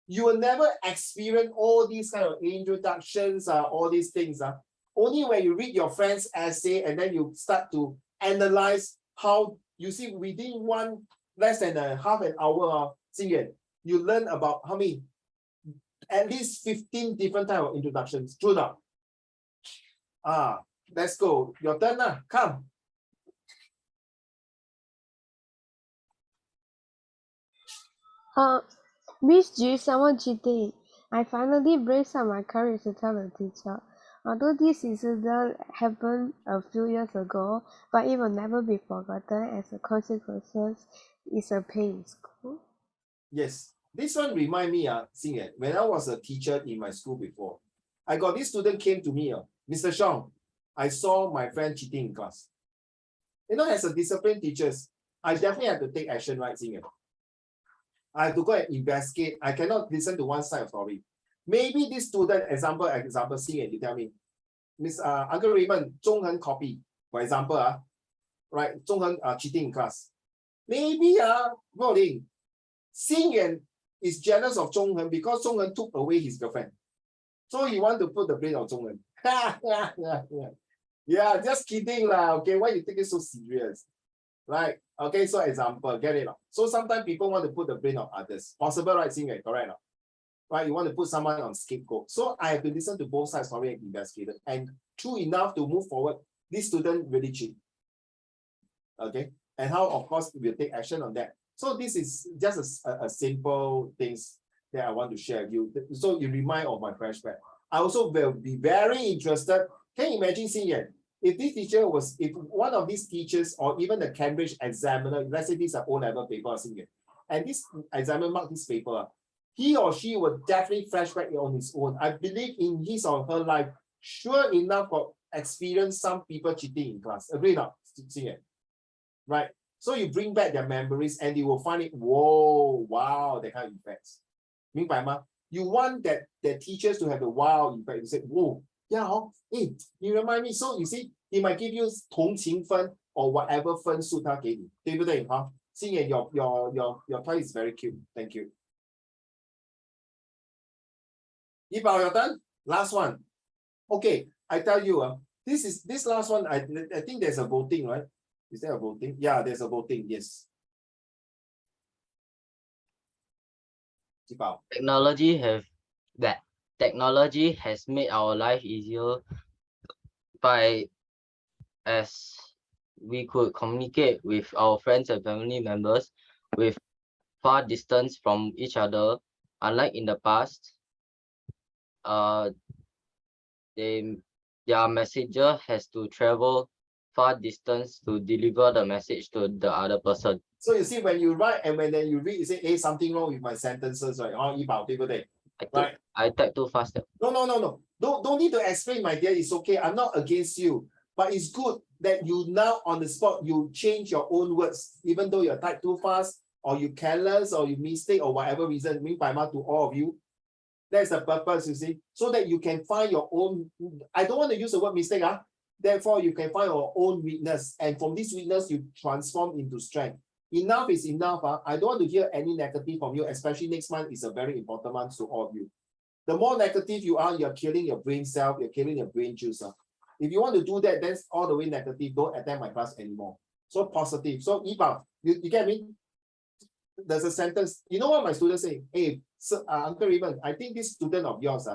you will never experience all these kind of introductions, all these things. Only when you read your friend's essay and then you start to analyze how, you see, within less than a half an hour, you learn about how many, at least 15 different type of introductions. True now. Let's go. Your turn now. Come. Miss G, someone cheating. I finally braced up my courage to tell the teacher. Although this incident happened a few years ago, but it will never be forgotten as the consequences is a pain in school. Yes. This one remind me, when I was a teacher in my school before, I got this student came to me, Mr. Shong, I saw my friend cheating in class. You know, as a disciplined teacher, I definitely have to take action, right, Singer? I have to go and investigate. I cannot listen to one side of story. Maybe this student, example, Xing Yan, you tell me, Miss Uncle Raymond, 中恒 copy, for example, right, 中恒cheating in class. Maybe Xing Yan is jealous of Zhong Hen because Zhong Hen took away his girlfriend. So he want to put the blame on Zhong Hen. Yeah, just kidding lah. Okay, why you take it so serious? Right? Okay, so example, get it? So sometimes people want to put the blame on others. Possible, right, Xing Yan? Correct? Right? You want to put someone on scapegoat. So I have to listen to both sides story and investigate it. And true enough to move forward, this student really cheat. Okay, and how, of course, we'll take action on that. So this is just a simple things that I want to share with you. So you remind of my flashback. I also will be very interested. Can you imagine, Xing Yan, if this teacher was, if one of these teachers or even the Cambridge examiner, let's say these are O-level paper, Xing Yan, and this examiner marked this paper, he or she will definitely flashback on his own. I believe in his or her life, sure enough, got experience some people cheating in class. Agree not, Xing Yan? Right? So you bring back their memories and you will find it, whoa, wow, that kind of effects. 明白吗? You want that teachers to have a wow effect. You say, whoa, yeah, hey, you remind me. So you see, he might give you 同情分 or whatever 分数他给你，对不对？哈，Xing Yan, your toy is very cute. Thank you. Yibao, you're done. Last one. Okay, I tell you, this last one. I think there's a voting, right? Is there a voting? Yeah, there's a voting. Yes. Technology has made our life easier by as we could communicate with our friends and family members with far distance from each other. Unlike in the past, their messenger has to travel far distance to deliver the message to the other person. So you see, when you write and when then you read, you say, hey, something wrong with my sentences, right? Right? I type too fast. No. Don't need to explain, my dear. It's okay. I'm not against you. But it's good that you now on the spot, you change your own words, even though you type too fast, or you careless, or you mistake, or whatever reason, to all of you. That's the purpose, you see, so that you can find your own. I don't want to use the word mistake. Therefore, you can find your own weakness. And from this weakness, you transform into strength. Enough is enough. I don't want to hear any negative from you, especially next month is a very important month to all of you. The more negative you are, you're killing your brain cell, you're killing your brain juice. If you want to do that, that's all the way negative. Don't attend my class anymore. So positive. So Yibao, you get me? There's a sentence. You know what my students say? Hey, Uncle Raymond, I think this student of yours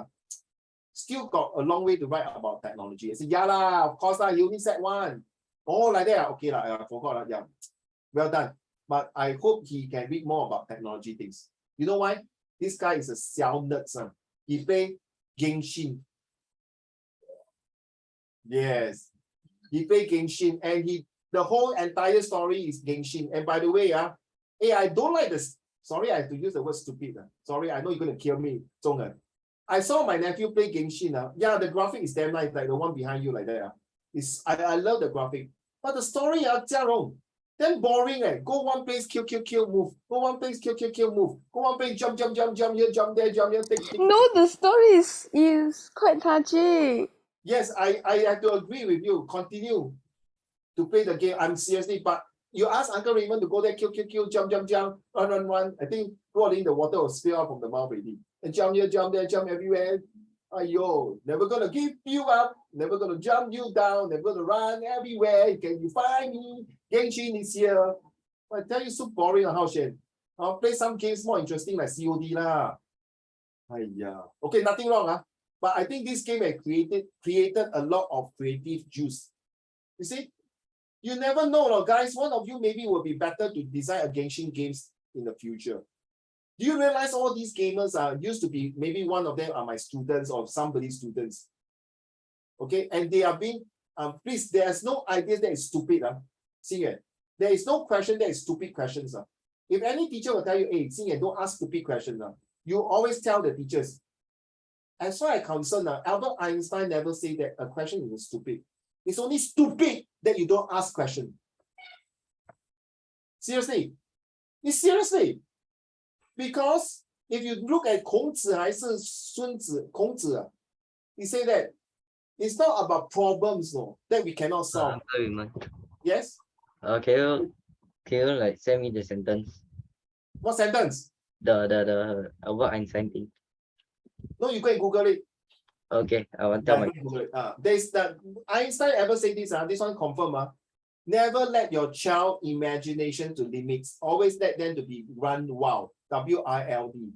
still got a long way to write about technology. I said, yeah lah, of course lah, he only said one. Oh, like that. Okay lah, I forgot. Yeah. Well done. But I hope he can read more about technology things. You know why? This guy is a xiao nerd son. He play Genshin. Yes. He play Genshin and the whole entire story is Genshin. And by the way, hey, I don't like this. Sorry, I have to use the word stupid. Sorry, I know you're going to kill me, Zhong'en. I saw my nephew play Genshin. Yeah, the graphic is damn nice, like the one behind you like that. I love the graphic. But the story, Jiarong, then boring. Go one place, kill, move. Go one place, kill, move. Go one place, jump here, jump there, take. No, the story is quite touching. Yes, I have to agree with you. Continue to play the game. I'm seriously, but you ask Uncle Raymond to go there, kill, jump, run. I think probably the water will spill out from the mouth already. And jump here, jump there, jump everywhere. Ayo, never gonna give you up, never gonna jump you down, never gonna run everywhere. Can you find me? Genshin is here. I tell you, so boring on how Shen. I'll play some games more interesting like COD lah. Okay, nothing wrong. But I think this game has created a lot of creative juice. You see? You never know, guys. One of you maybe will be better to design a Genshin games in the future. Do you realize all these gamers used to be, maybe one of them are my students or somebody's students. Okay, and they are being, please, there's no idea that is stupid. See it. There is no question that is stupid questions. If any teacher will tell you, hey, see it, don't ask stupid questions. You always tell the teachers. As far as I'm concerned, Albert Einstein never said that a question is stupid. It's only stupid that you don't ask questions. Seriously. Seriously. Because if you look at 孔子还是孙子，孔子 he say that it's not about problems that we cannot solve. Uncle Raymond, Yes? can you like send me the sentence? What sentence? The Albert Einstein thing. No, you go and Google it. Okay, I will Yeah, tell my go and Google it. There's that Einstein ever say this? This one confirm. Never let your child imagination to limits. Always let them to be run wild. W-I-L-D.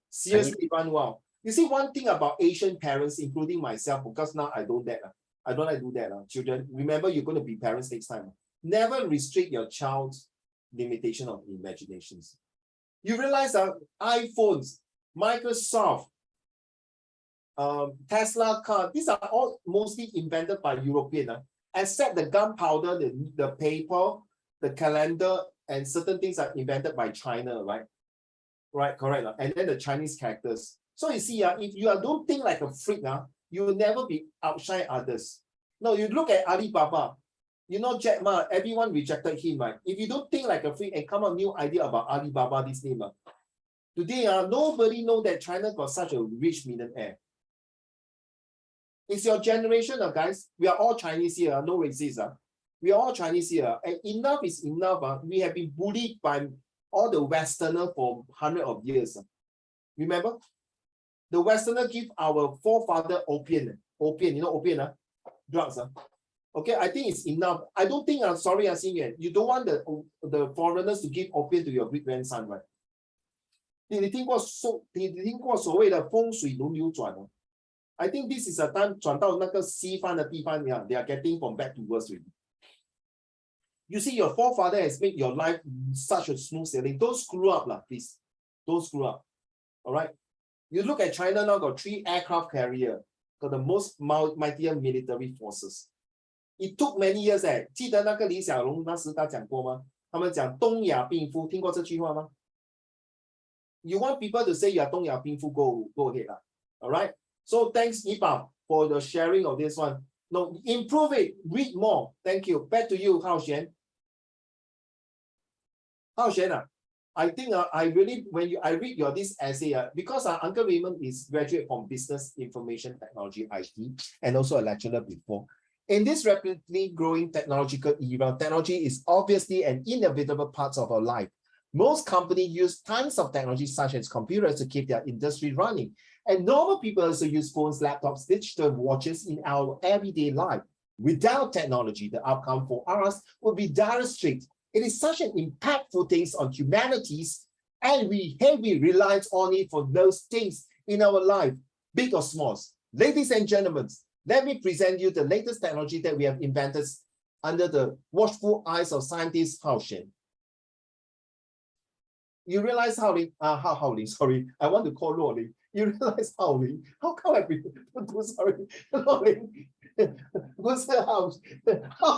Seriously, run wild. You see, one thing about Asian parents, including myself, because now I don't like do that. Children, remember you're going to be parents next time. Never restrict your child's limitation of imaginations. You realize that iPhones, Microsoft, Tesla car, these are all mostly invented by European, except the gunpowder, the paper, the calendar, and certain things are invented by China, right? Right, correct. And then the Chinese characters. So you see, if you don't think like a freak, you will never be outshine others. No, you look at Alibaba, you know Jack Ma, everyone rejected him, right? If you don't think like a freak and come up with a new idea about Alibaba, this name, today, nobody know that China got such a rich millionaire. It's your generation, guys. We are all Chinese here, no racists. We are all Chinese here. And enough is enough. We have been bullied by all the Westerner for hundreds of years. Remember? The Westerner give our forefather opium. Opium, you know opium, drugs. Okay, I think it's enough. I don't think, sorry, Xinyan, you don't want the foreigners to give opium to your great grandson, right? 你听过所谓的风水轮流转哦 I think this is a time 转到那个西方的地方 they are getting from bad to worse already. You see, your forefather has made your life such a smooth sailing. Don't screw up, please. Don't screw up. All right. You look at China now, got 3 aircraft carrier, got the most mightier military forces. It took many years. 记得那个李小龙那时他讲过吗？他们讲东亚病夫，听过这句话吗？ You want people to say you are 东亚病夫, go ahead. All right. So thanks, Ipa, for the sharing of this one. No, improve it, read more. Thank you. Back to you, Hao Xuan. Hao Xuan, I think I really, when I read your this essay, because Uncle Raymond is graduate from Business Information Technology IT and also a lecturer before. In this rapidly growing technological era, technology is obviously an inevitable part of our life. Most companies use tons of technology such as computers to keep their industry running. And normal people also use phones, laptops, digital watches in our everyday life. Without technology, the outcome for us would be dire straits. It is such an impactful thing on humanities, and we heavily rely on it for those things in our life, big or small. Ladies and gentlemen, let me present you the latest technology that we have invented under the watchful eyes of scientist Hao Xuan. You realize Hao Ling, sorry, I want to call Luo Ling. You realize Hao Ling, how come I be sorry, Luo Ling, who's the Hao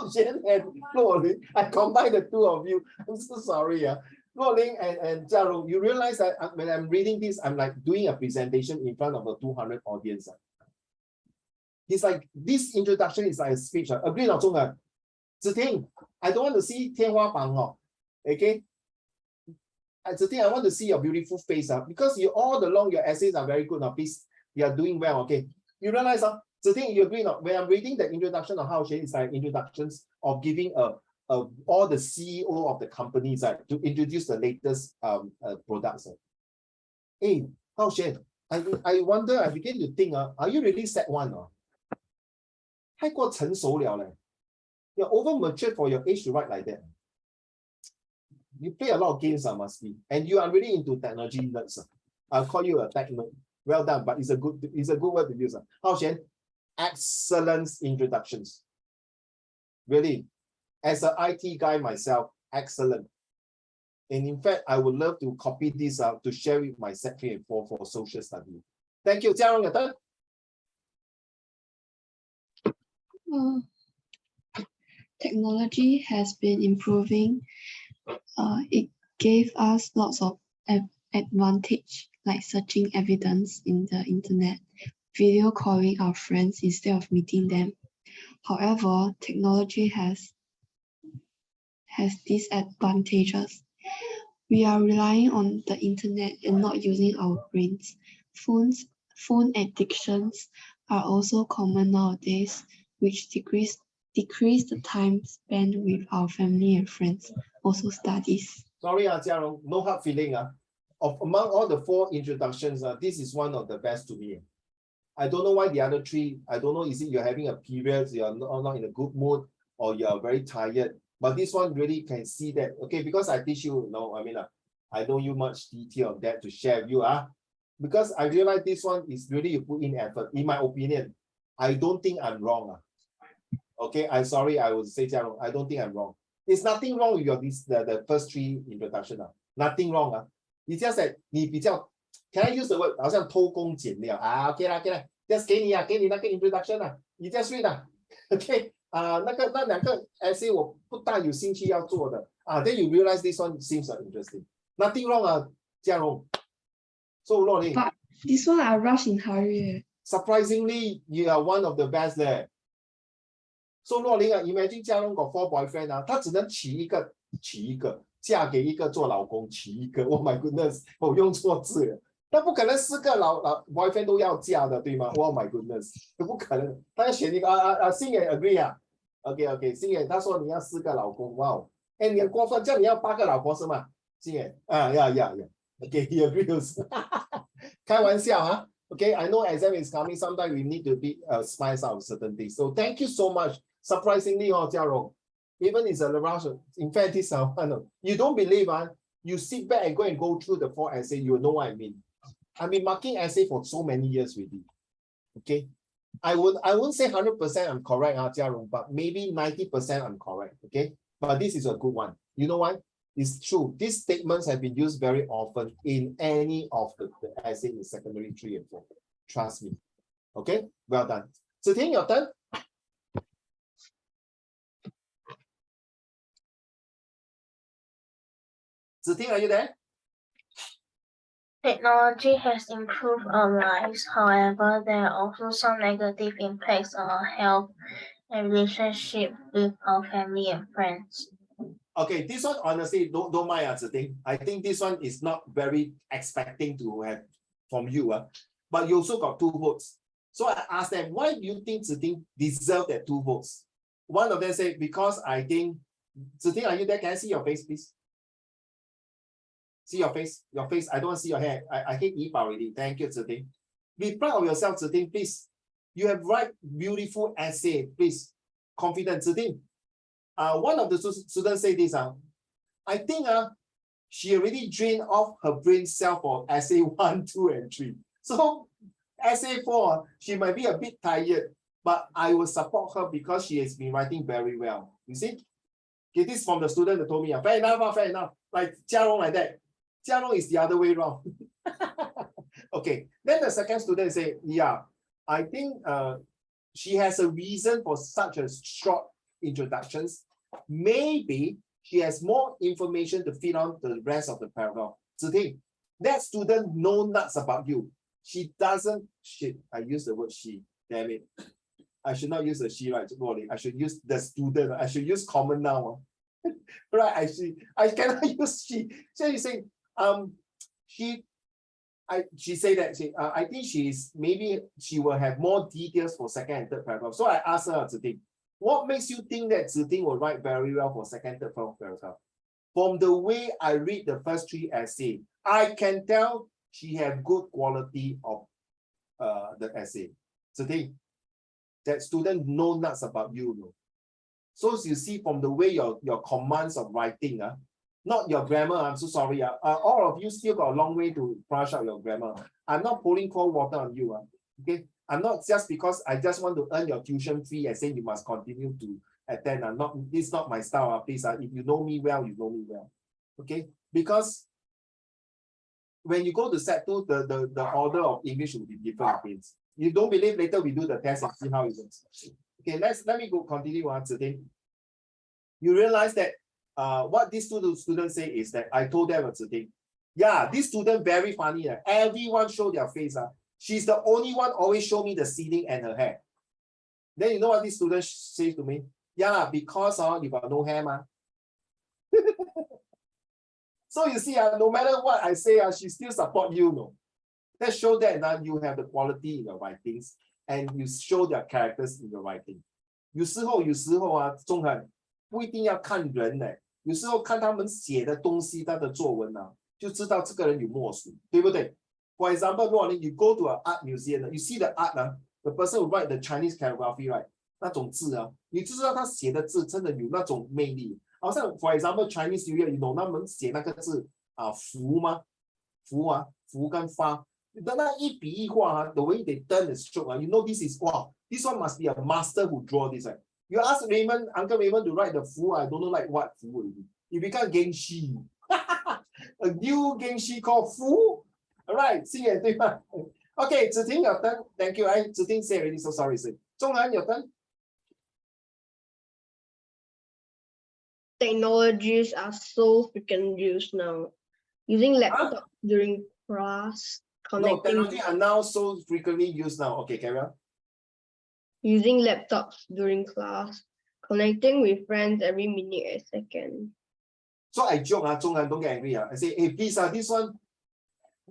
Xuan and Luo Ling? I combined the two of you. I'm so sorry. Luo Ling and Jia Rong, you realize that when I'm reading this, I'm like doing a presentation in front of a 200 audience. He's like, this introduction is like a speech. Agree not, Zhong? Ziting, I don't want to see 天花板 okay? Ziting, I want to see your beautiful face because you all along your essays are very good. Please, you are doing well, okay? You realize, Ziting, you agree not? When I'm reading the introduction of Hao Xuan, it's like introductions of giving all the CEO of the companies to introduce the latest products. Hey, Hao Xuan, I wonder, I begin to think, are you really set one? 太过成熟了嘞. You're over mature for your age to write like that. You play a lot of games, must be, and you are really into technology nerds. I'll call you a tech nerd. Well done, but it's a good word to use. Hao Xuan, excellent introductions. Really, as an IT guy myself, excellent. And in fact, I would love to copy this to share with my set 3 and 4 for social study. Thank you. Jia Rong, your turn. Technology has been improving. It gave us lots of advantage, like searching evidence in the internet, video calling our friends instead of meeting them. However, technology has disadvantages. We are relying on the internet and not using our brains. Phone addictions are also common nowadays, which decrease the time spent with our family and friends. Also studies. Sorry, Jiarong, no hard feeling. Among all the 4 introductions, this is one of the best to me. I don't know why the other 3, I don't know, is it you're having a period, you're not in a good mood, or you're very tired. But this one really can see that, okay, because I teach you, I don't use much detail on that to share with you. Because I realize this one is really you put in effort. In my opinion, I don't think I'm wrong. Okay, I'm sorry, I will say Jiarong, I don't think I'm wrong. There's nothing wrong with the first 3 introduction. Nothing wrong. It's just that 你比较 can I use the word 好像偷工减料 OK 啦 just 给你那个 introduction 你 just read OK 那2个 essay 我不大有兴趣要做的then you realize this one seems interesting. Nothing wrong Jiarong. So Lori, But this one I rush in hurry. Surprisingly, you are one of the best there. So Lori, imagine Jiarong got 4 boyfriend 他只能娶一个嫁给一个做老公，娶一个 ，Oh my goodness， 我用错字了，那不可能4个老 boyfriend 都要嫁的，对吗 ？Oh my goodness， 不可能，他要选一个星野 agree OK， 星野他说你要4个老公，哇哦，哎，你很过分，这样你要8个老婆是吗？星野，OK，he agrees， 开玩笑OK，I know exam is coming. Sometimes we need to be spice out certain things. So thank you so much. Surprisingly, Jiarong. Even it's a rush. In fact, this one, you don't believe, you sit back and go through the 4 essay, you know what I mean. I've been marking essay for so many years with you. Okay. I won't say 100% I'm correct, Jiarong, but maybe 90% I'm correct. Okay. But this is a good one. You know what? It's true. These statements have been used very often in any of the essay in secondary 3 and 4. Trust me. Okay. Well done. Ziting, your turn. Ziting, are you there? Technology has improved our lives. However, there are also some negative impacts on our health and relationship with our family and friends. Okay, this one honestly don't mind Ziting. I think this one is not very expecting to have from you, but you also got 2 votes. So I asked them, why do you think Ziting deserve that 2 votes? One of them said, because I think Ziting, are you there? Can I see your face, please? See your face. Your face. I don't want to see your hair. I hate Eva already. Thank you, Ziting. Be proud of yourself, Ziting, please. You have write beautiful essay, please. Confident, Ziting. One of the students say this. I think she already drained off her brain cell for essay 1, 2, and 3. So essay 4, she might be a bit tired, but I will support her because she has been writing very well. You see? Okay, this is from the student that told me. Fair enough, fair enough. Like Jiarong like that. Jiarong is the other way around. Okay. Then the second student say, yeah, I think she has a reason for such a short introductions. Maybe she has more information to fill on the rest of the paragraph. Ziting, that student know nuts about you. She doesn't, I use the word she, damn it. I should not use the she, right? I should use the student. I should use common noun. Right, I cannot use she. So you say, she say that I think maybe she will have more details for second and third paragraph. So I asked her, Ziting, what makes you think that Ziting will write very well for second, third, fourth paragraph? From the way I read the first 3 essays, I can tell she have good quality of the essay. Ziting, that student know nuts about you. So as you see from the way your commands of writing, not your grammar, I'm so sorry. All of you still got a long way to brush out your grammar. I'm not pouring cold water on you. Okay, I'm not just because I just want to earn your tuition fee and say you must continue to attend. This is not my style. Please, if you know me well, you know me well. Okay, because when you go to set 2, the order of English will be different things. You don't believe, later we do the test and see how it works. Okay, let me go continue on today. You realize that what these 2 students say is that I told them today, yeah, this student very funny. Everyone show their face. She's the only one always show me the ceiling and her hair. Then you know what this student says to me? Yeah, because you got no hair, ma. So you see, no matter what I say, she still support you. No, that show that now you have the quality in your writings and you show their characters in your writing. 有时候啊，中汉不一定要看人呢，有时候看他们写的东西，他的作文啊，就知道这个人有墨水，对不对 ？For example, you go to an art museum, you see the art, the person who write the Chinese calligraphy, right? 那种字啊，你就知道他写的字真的有那种魅力。好像 for example Chinese New Year， 你懂他们写那个字啊，福吗？福跟发，那一笔一画啊 ，the way they turn the stroke 啊 ，you know this is wow, this one must be a master who draw this. Right? You ask Raymond, Uncle Raymond to write the 福 I don't know like what 福 already. It become Genshi. A new Genshi called 福 Alright, see it, 对吧 ？Okay, 子婷 your turn. Thank you. Zhi Ting say already, so sorry. Zhong Han, your turn. Technologies are so freaking used now. Using laptops during class, No, connecting, technology are now so frequently used now. Okay, carry on. using laptops during class, connecting with friends every minute and second. So I joke, Zhong Han, don't get angry. I say, hey, please, this one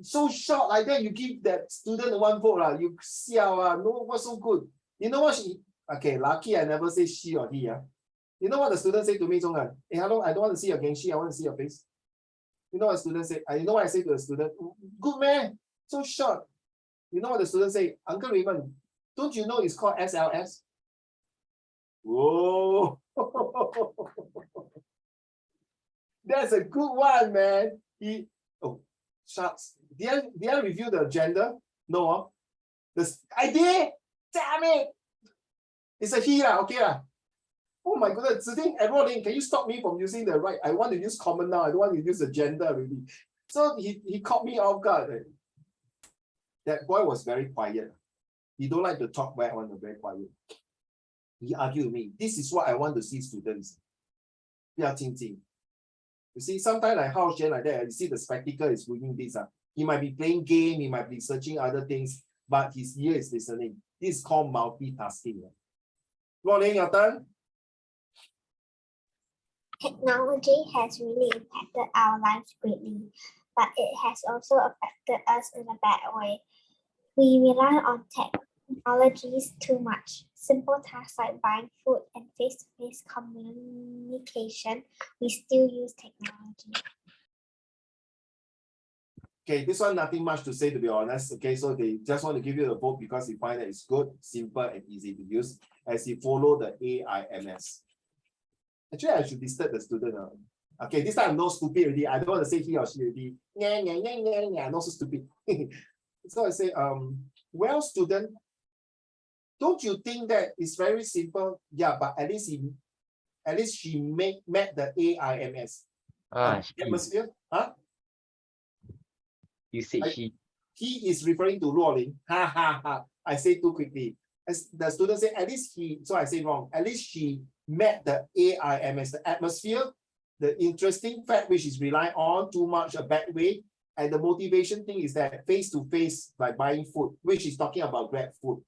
so short like that, you give that student 1 vote. You siao, no, what's so good? You know what she, okay, lucky I never say she or he. You know what the student say to me, Zhong Han? Hey, hello, I don't want to see your Genshi, I want to see your face. You know what the student say? You know what I say to the student? Good man, so short. You know what the student say? Uncle Raymond, don't you know it's called SLS? Whoa. That's a good one, man. Oh, shucks. Did I review the gender? No. I did. Damn it. It's a he, okay. Oh my goodness, everyone, can you stop me from using the right? I want to use common now. I don't want to use the gender already. So he caught me off guard. That boy was very quiet. He don't like to talk back on the very quiet. He argued with me. This is what I want to see students. You see, sometimes like how Shen like that, you see the spectacle is doing this. He might be playing game, he might be searching other things, but his ear is listening. This is called multitasking. Rolling, your turn. Technology has really impacted our lives greatly, but it has also affected us in a bad way. We rely on technologies too much. Simple tasks like buying food and face-to-face communication, we still use technology. Okay, this one nothing much to say, to be honest. Okay, so they just want to give you the vote because they find that it's good, simple, and easy to use as you follow the AIMS. Actually, I should disturb the student. Okay, this time I'm not stupid already. I don't want to say he or she already. Not so stupid. So I say, well, student, don't you think that it's very simple? Yeah, but at least she met the AIMS. Atmosphere. You said she. He is referring to Luoling. Ha ha ha. I say too quickly. As the student say, at least he, so I say wrong. At least she met the AIMS, the atmosphere, the interesting fact which is relying on too much a bad way. And the motivation thing is that face-to-face by buying food, which is talking about Grab food.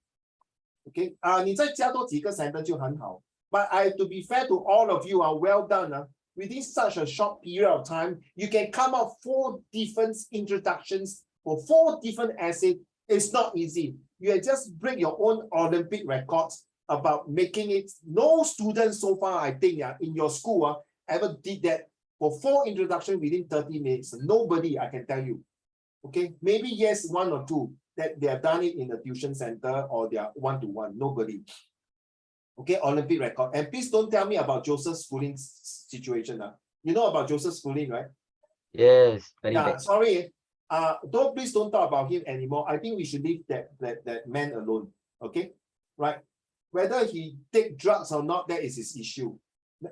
Okay, 你再加多几个 sentence 就很好. But I to be fair to all of you, well done. Within such a short period of time, you can come up 4 different introductions for 4 different essays. It's not easy. You just break your own Olympic records about making it. No student so far, I think, in your school ever did that for 4 introductions within 30 minutes. Nobody, I can tell you. Okay, maybe yes, 1 or 2 that they have done it in the tuition center or they are one-to-one. Nobody. Okay, Olympic record. And please don't tell me about Joseph's schooling situation. You know about Joseph's schooling, right? Yes, very bad. Sorry. Please don't talk about him anymore. I think we should leave that man alone. Okay, right? Whether he take drugs or not, that is his issue.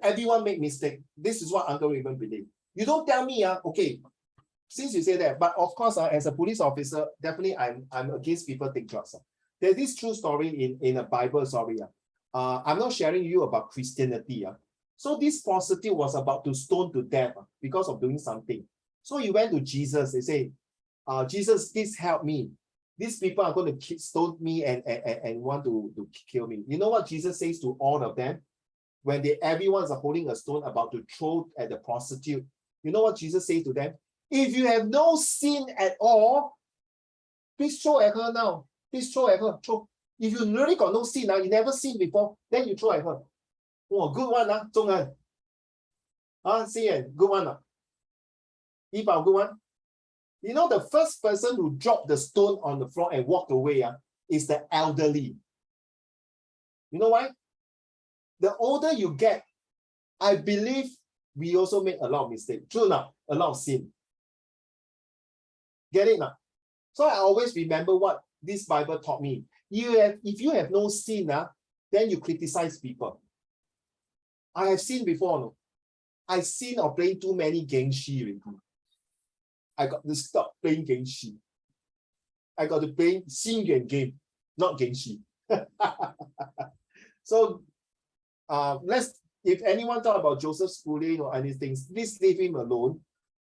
Everyone make mistake. This is what Uncle Raymond believe. You don't tell me, okay. Since you say that, but of course, as a police officer, definitely I'm against people take drugs. There's this true story in a Bible story. I'm not sharing you about Christianity. So this prostitute was about to stone to death because of doing something. So he went to Jesus. They say, Jesus, please help me. These people are going to stone me and want to kill me. You know what Jesus says to all of them? When everyone's holding a stone about to throw at the prostitute, You know what Jesus said to them? If you have no sin at all, please throw at her now. Please throw at her. Throw. If you really got no sin, you never sinned before, then you throw at her. Oh, good one, Zhong En. Xin, good one. Yi Bao, good one. You know, the first person who dropped the stone on the floor and walked away is the elderly. You know why? The older you get, I believe we also make a lot of mistakes. True now, a lot of sin. Get it now? So I always remember what this Bible taught me. If you have no sin, then you criticize people. I have seen before. No? I've seen or playing too many Genshi. I got to stop playing Genshi. I got to play Xingyuan game, not Genshi. So if anyone thought about Joseph schooling or anything, please leave him alone.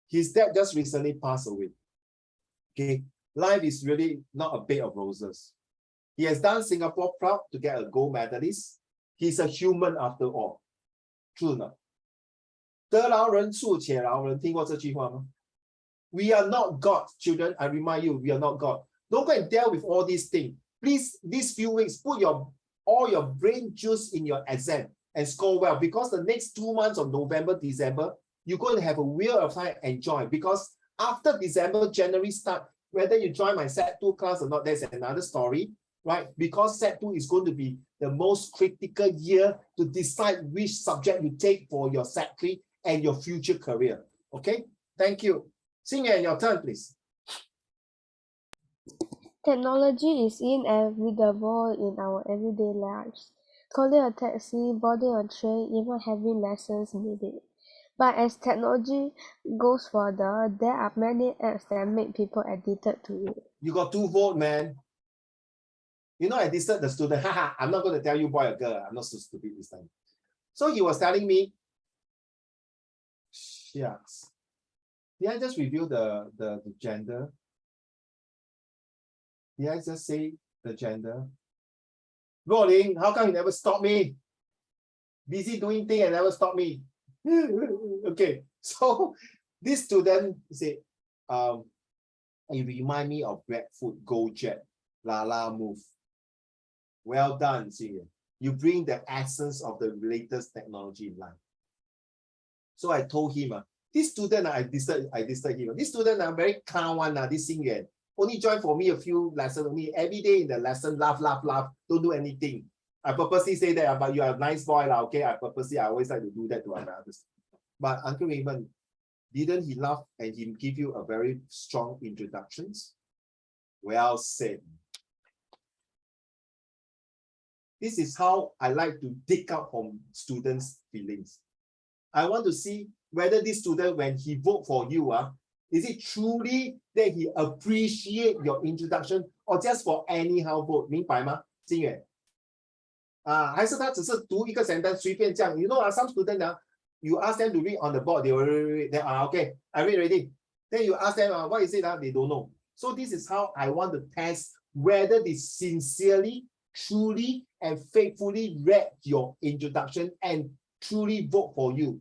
His dad just recently passed away. Okay, life is really not a bed of roses. He has done Singapore proud to get a gold medalist. He's a human after all. True enough. 得饶人处且饶人，听过这句话吗？ We are not God, children. I remind you, we are not God. Don't go and deal with all these things. Please, these few weeks, put all your brain juice in your exam and score well, because the next 2 months of November, December, you're going to have a wheel of time and enjoy. Because after December, January start, whether you join my Set2 class or not, there's another story, right? Because Set2 is going to be the most critical year to decide which subject you take for your Set3 and your future career. Okay, thank you. Xingyan, your turn, please. Technology is inevitable in our everyday lives. Calling a taxi, boarding a train, even having lessons needed. But as technology goes further, there are many apps that make people addicted to it. You got 2 votes, man. You know, I disturbed the student. Haha, I'm not going to tell you boy or girl. I'm not so stupid this time. So he was telling me, shucks. Did I just review the gender? Did I just say the gender? Rolling, how come you never stop me? Busy doing things and never stop me. Okay, so this student said, it remind me of Breadfoot, GoJet, Lala Move. Well done, Senior. You bring the essence of the latest technology in life. So I told him, this student, I disturbed him. This student, very calm one, this Senior. Only join for me a few lessons, only every day in the lesson, laugh, don't do anything. I purposely say that, but you are a nice boy, okay? I always like to do that to others. But Uncle Raymond, didn't he laugh and he give you a very strong introductions? Well said. This is how I like to dig out from students' feelings. I want to see whether this student, when he vote for you, is it truly that he appreciate your introduction or just for anyhow vote? 明白吗？金远？还是他只是读一个sentence随便这样 You know, some students, you ask them to read on the board, they will read. Then, okay, I read already. Then you ask them, what is it? They don't know. So this is how I want to test whether they sincerely, truly, and faithfully read your introduction and truly vote for you.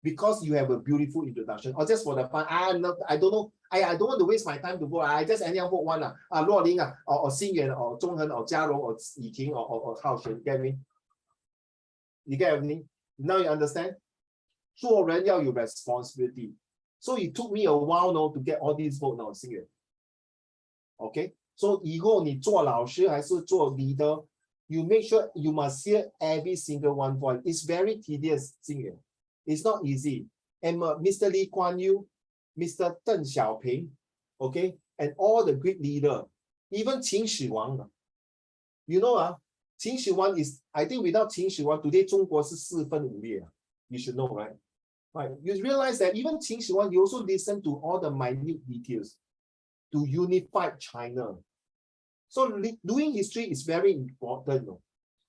Because you have a beautiful introduction, or just for the fun. I don't know. I don't want to waste my time to vote. I just anyhow vote one. Luo Ling, or Xingyuan, or Zhonghen, or Jiarong, or Yiting, or Hao Xuan. Get me? You get me? Now you understand? 做人要有 responsibility. So it took me a while now to get all these votes now, Xingyuan. Okay? So 以后你做老师还是做 leader, you make sure you must hear every single one voice. It's very tedious, Xingyuan. It's not easy. And Mr. Lee Kuan Yew, Mr. Deng Xiaoping, okay, and all the great leaders, even Qin Shi Huang. You know, Qin Shi Huang is, I think without Qin Shi Huang, today 中国是四分五裂. You should know, right? Right. You realize that even Qin Shi Huang, you also listen to all the minute details to unify China. So doing history is very important. No?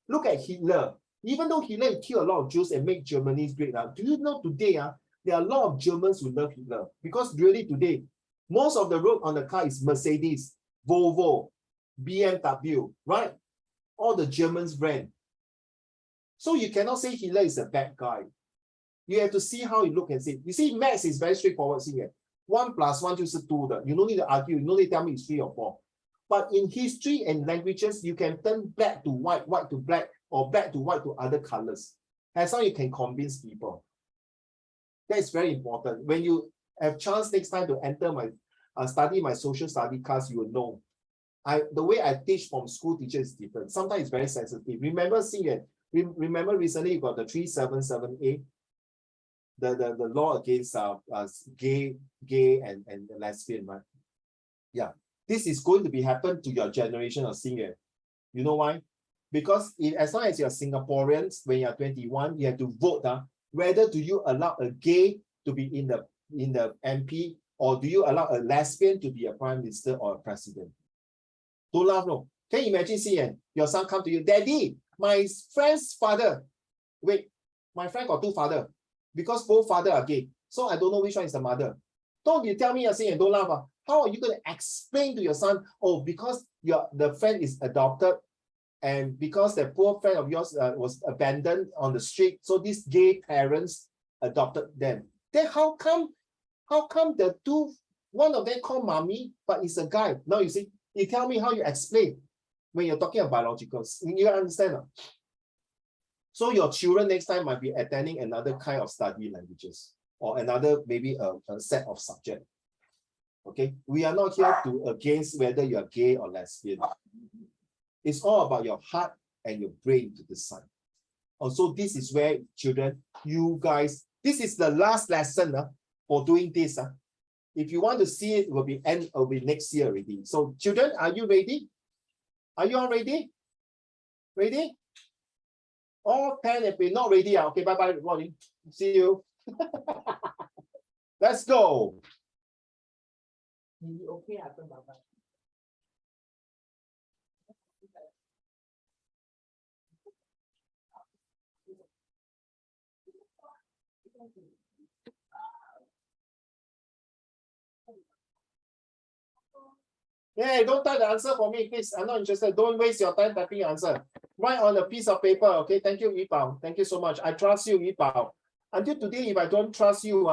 Look at Hitler. Even though Hitler killed a lot of Jews and made Germany great, do you know today there are a lot of Germans who love Hitler? Because really today, most of the road on the car is Mercedes, Volvo, BMW, right? All the Germans brand. So you cannot say Hitler is a bad guy. You have to see how you look and see. You see, maths is very straightforward. See, 1 + 1 就是2的. You don't need to argue. You don't need to tell me it's 3 or 4. But in history and languages, you can turn black to white, white to black, or black to white to other colors. As long as you can convince people. That is very important. When you have chance next time to enter my study my social study class, you will know. The way I teach from school teachers is different. Sometimes it's very sensitive. Remember, remember recently you got the 377A, the law against gay and lesbian, right? Yeah, this is going to be happen to your generation of senior. You know why? Because as long as you're Singaporeans, when you're 21, you have to vote whether do you allow a gay to be in the MP, or do you allow a lesbian to be a prime minister or a president? Don't laugh, no. Can you imagine, seeing your son come to you, Daddy, my friend's father. Wait, my friend got 2 fathers because both fathers are gay. So I don't know which one is the mother. Don't you tell me you're saying, don't laugh. How are you going to explain to your son, oh, because the friend is adopted, and because the poor friend of yours was abandoned on the street, so these gay parents adopted them. Then how come the one of them called mommy, but it's a guy? Now you see, you tell me how you explain when you're talking about biologicals. You understand? So your children next time might be attending another kind of study languages, or another maybe a set of subject. Okay, we are not here to against whether you are gay or lesbian. It's all about your heart and your brain to decide. Also, this is where children, you guys, this is the last lesson for doing this. If you want to see it, will be next year already. So children, are you ready? Are you all ready? Ready? All 10 if we're not ready. Okay, bye-bye, everybody. See you. Let's go. Okay, bye-bye. Hey, don't type the answer for me, please. I'm not interested. Don't waste your time typing answer. Write on a piece of paper. Okay, thank you, Yipao. Thank you so much. I trust you, Yipao. Until today, if I don't trust you,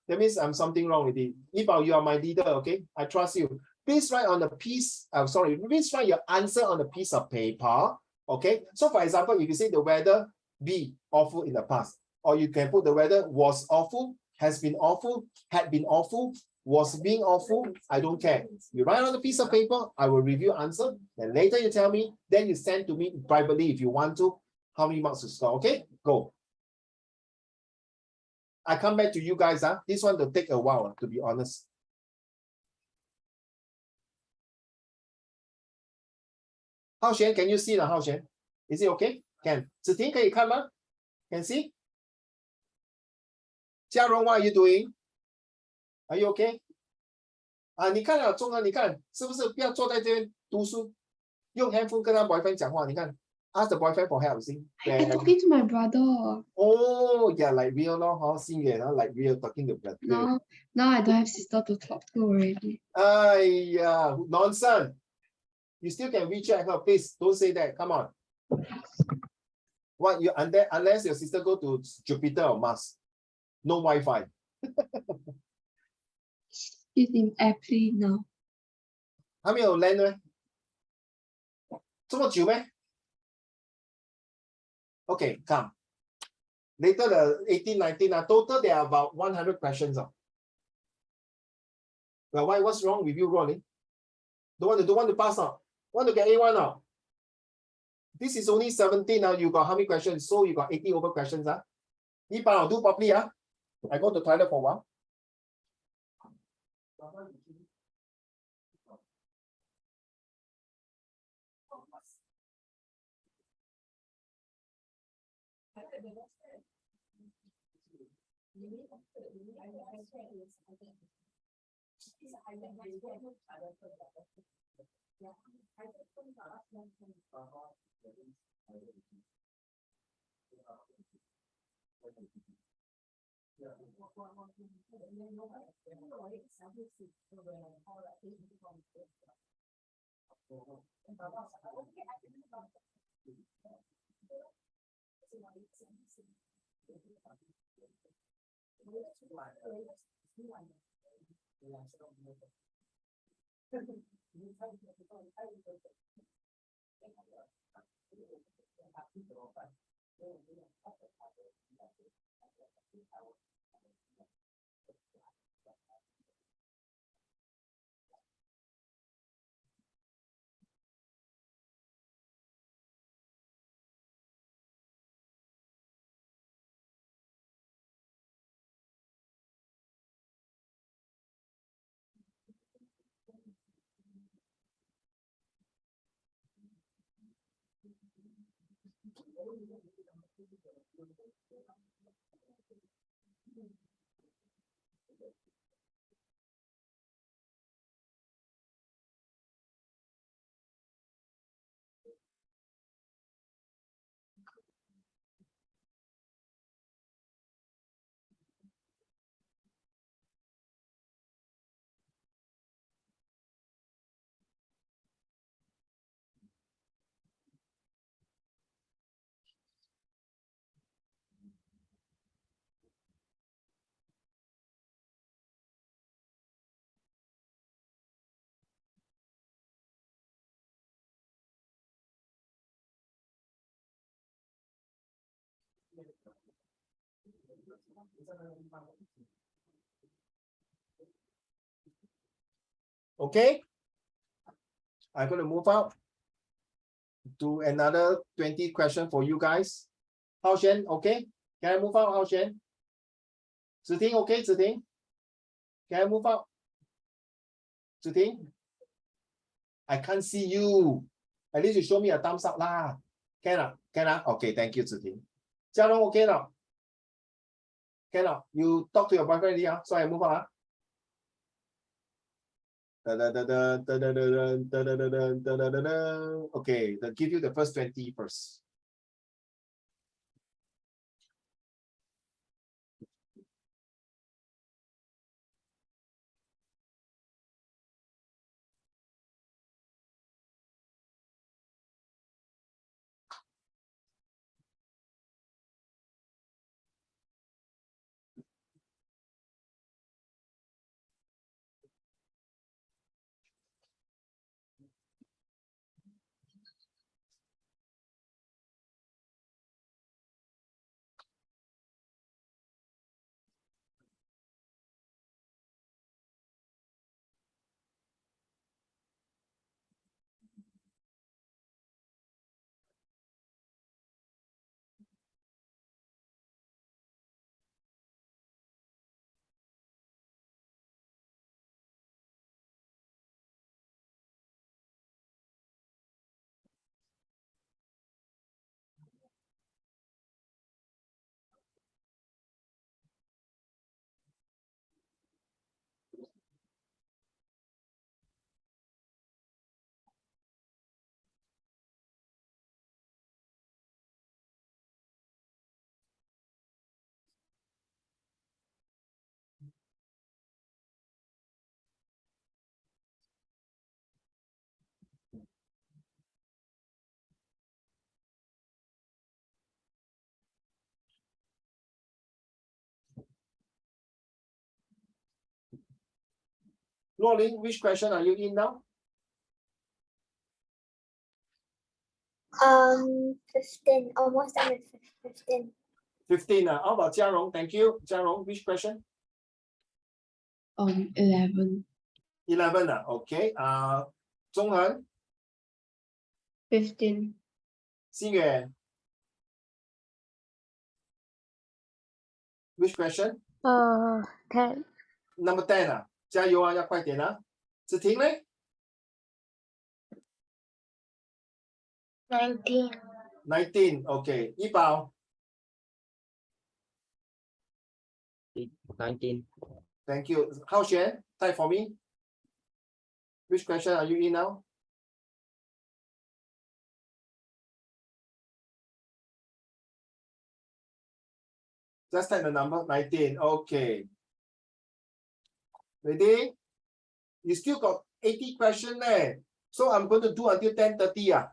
that means I'm something wrong with it. Yipao, you are my leader, okay? I trust you. Please write on a piece, please write your answer on a piece of paper, okay? So for example, if you say the weather be awful in the past, or you can put the weather was awful, has been awful, had been awful, was being awful, I don't care. You write on a piece of paper, I will review answer, then later you tell me, then you send to me privately if you want to, how many marks to score, okay? Go. I come back to you guys. This one will take a while, to be honest. Hao Xuan, can you see the Hao Xuan? Is it okay? Can. Ziting, can you come up? Can see? Jiarong, what are you doing? Are you okay? 你看了，中你看是不是不要坐在这边读书，用 handphone 跟他 boyfriend 讲话？你看 ，ask the boyfriend for help. See? I'm talking to my brother. Oh, yeah, like real like real talking to brother. Now I don't have sister to talk to already. Yeah, nonsense. You still can WeChat her, please. Don't say that. Come on. What you unless your sister go to Jupiter or Mars, no Wi-Fi. She's in airplane now. 还没有 land 咩？这么久咩 ？Okay, come. Later the 18, 19, total there are about 100 questions. Well, what's wrong with you, Ronnie? Don't want to pass out. Want to get A1 now. This is only 17 now. You got how many questions? So you got 80 over questions. Do properly. I go to the toilet for a while. Okay, I'm going to move out to another 20 question for you guys. Hao Xuan, okay? Can I move out, Hao Xuan? Ziting, okay, Ziting? Can I move out? Ziting? I can't see you. At least you show me a thumbs up lah. Can ah? Okay, thank you, Ziting. Jialong, okay now? Can ah? You talk to your boyfriend already, so I move out. Okay, they'll give you the first 20 first. Lolling, which question are you in now? 15, almost done with 15. 15. How about Jiarong? Thank you. Jiarong, which question? 11. 11. Okay. Zhonghan, 15. Xiyuan. Which question? 10. Number 10. 加油啊，要快点啊。子婷嘞 19. 19. Okay. 一宝 19. Thank you. Hao Xuan, type for me. Which question are you in now? Just type the number 19. Okay. Ready? You still got 80 questions there. So I'm going to do until 10:30.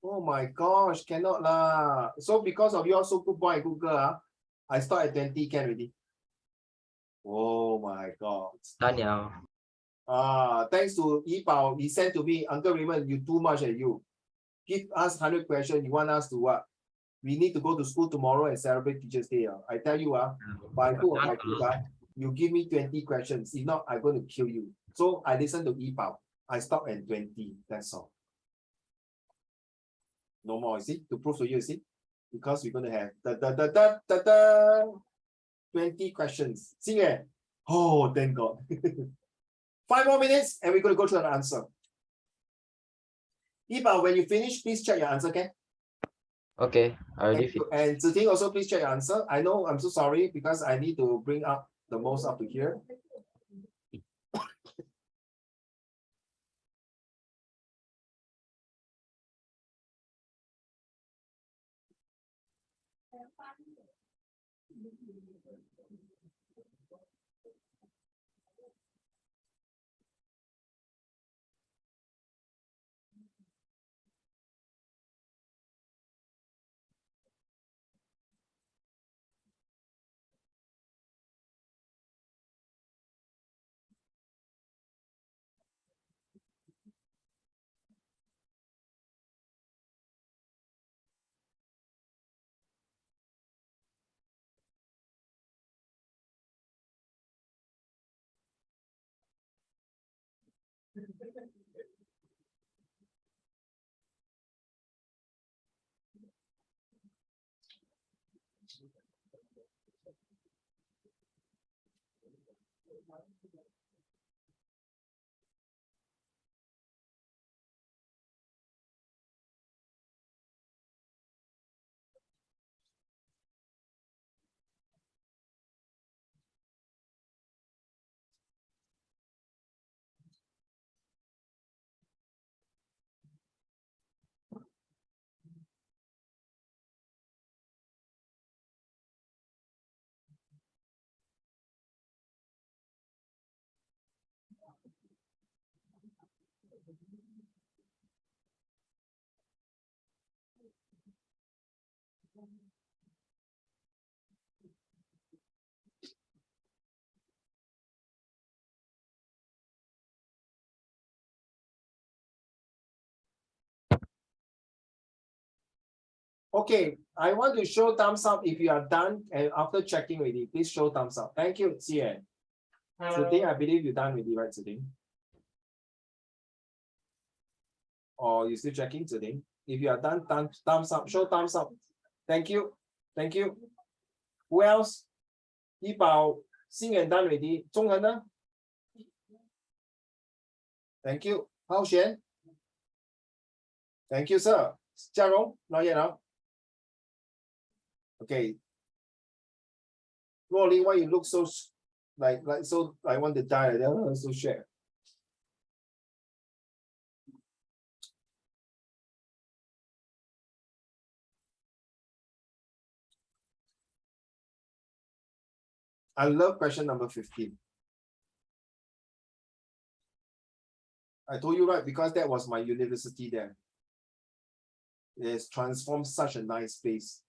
Oh my gosh, cannot lah. So because of you all so good boy and good girl, I start at 20, can already. Oh my God. 单了。 Thanks to Yi Bao, he said to me, Uncle Raymond, you too much at you. Give us 100 questions. You want us to what? We need to go to school tomorrow and celebrate Teachers' Day. I tell you, by hook or by crook, you give me 20 questions. If not, I'm going to kill you. So I listened to Yi Bao. I stopped at 20. That's all. No more, you see? To prove to you, see? Because we're going to have 20 questions. See it? Oh, thank God. 5 more minutes and we're going to go to an answer. Yi Bao, when you finish, please check your answer, okay? Okay, I already finished. And Ziting also, please check your answer. I know, I'm so sorry because I need to bring up the most up to here. Okay, I want to show thumbs up if you are done and after checking already, please show thumbs up. Thank you, Xian. Ziting, I believe you're done already, right, Ziting? Or you still checking, Ziting? If you are done, thumbs up, show thumbs up. Thank you. Thank you. Who else? Yi Bao, Xian done already. Zhonghen ne? Thank you. Hao Xian. Thank you, sir. Jiarong, not yet, huh? Okay. Rolly, why you look so like so I want to die? They're so share. I love question number 15. I told you right because that was my university there. It has transformed such a nice place.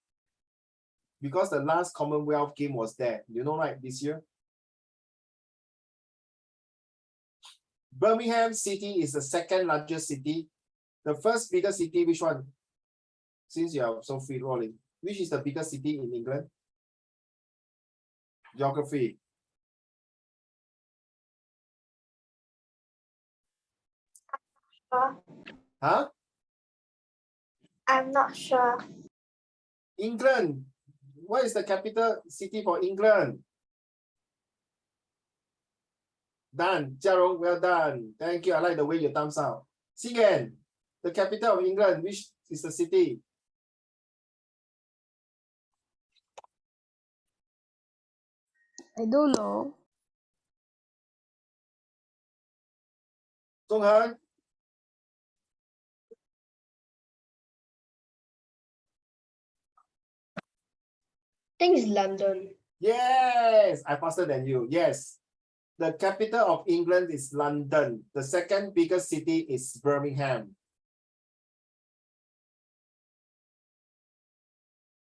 Because the last Commonwealth game was there, you know, right, this year. Birmingham City is the second largest city. The first biggest city, which one? Since you are so free rolling, which is the biggest city in England? Geography. Huh? I'm not sure. England. What is the capital city for England? Done. Jiarong, well done. Thank you. I like the way you thumbs up. Sigan, the capital of England, which is the city? I don't know. Zhonghen? I think it's London. Yes, I'm faster than you. Yes. The capital of England is London. The second biggest city is Birmingham.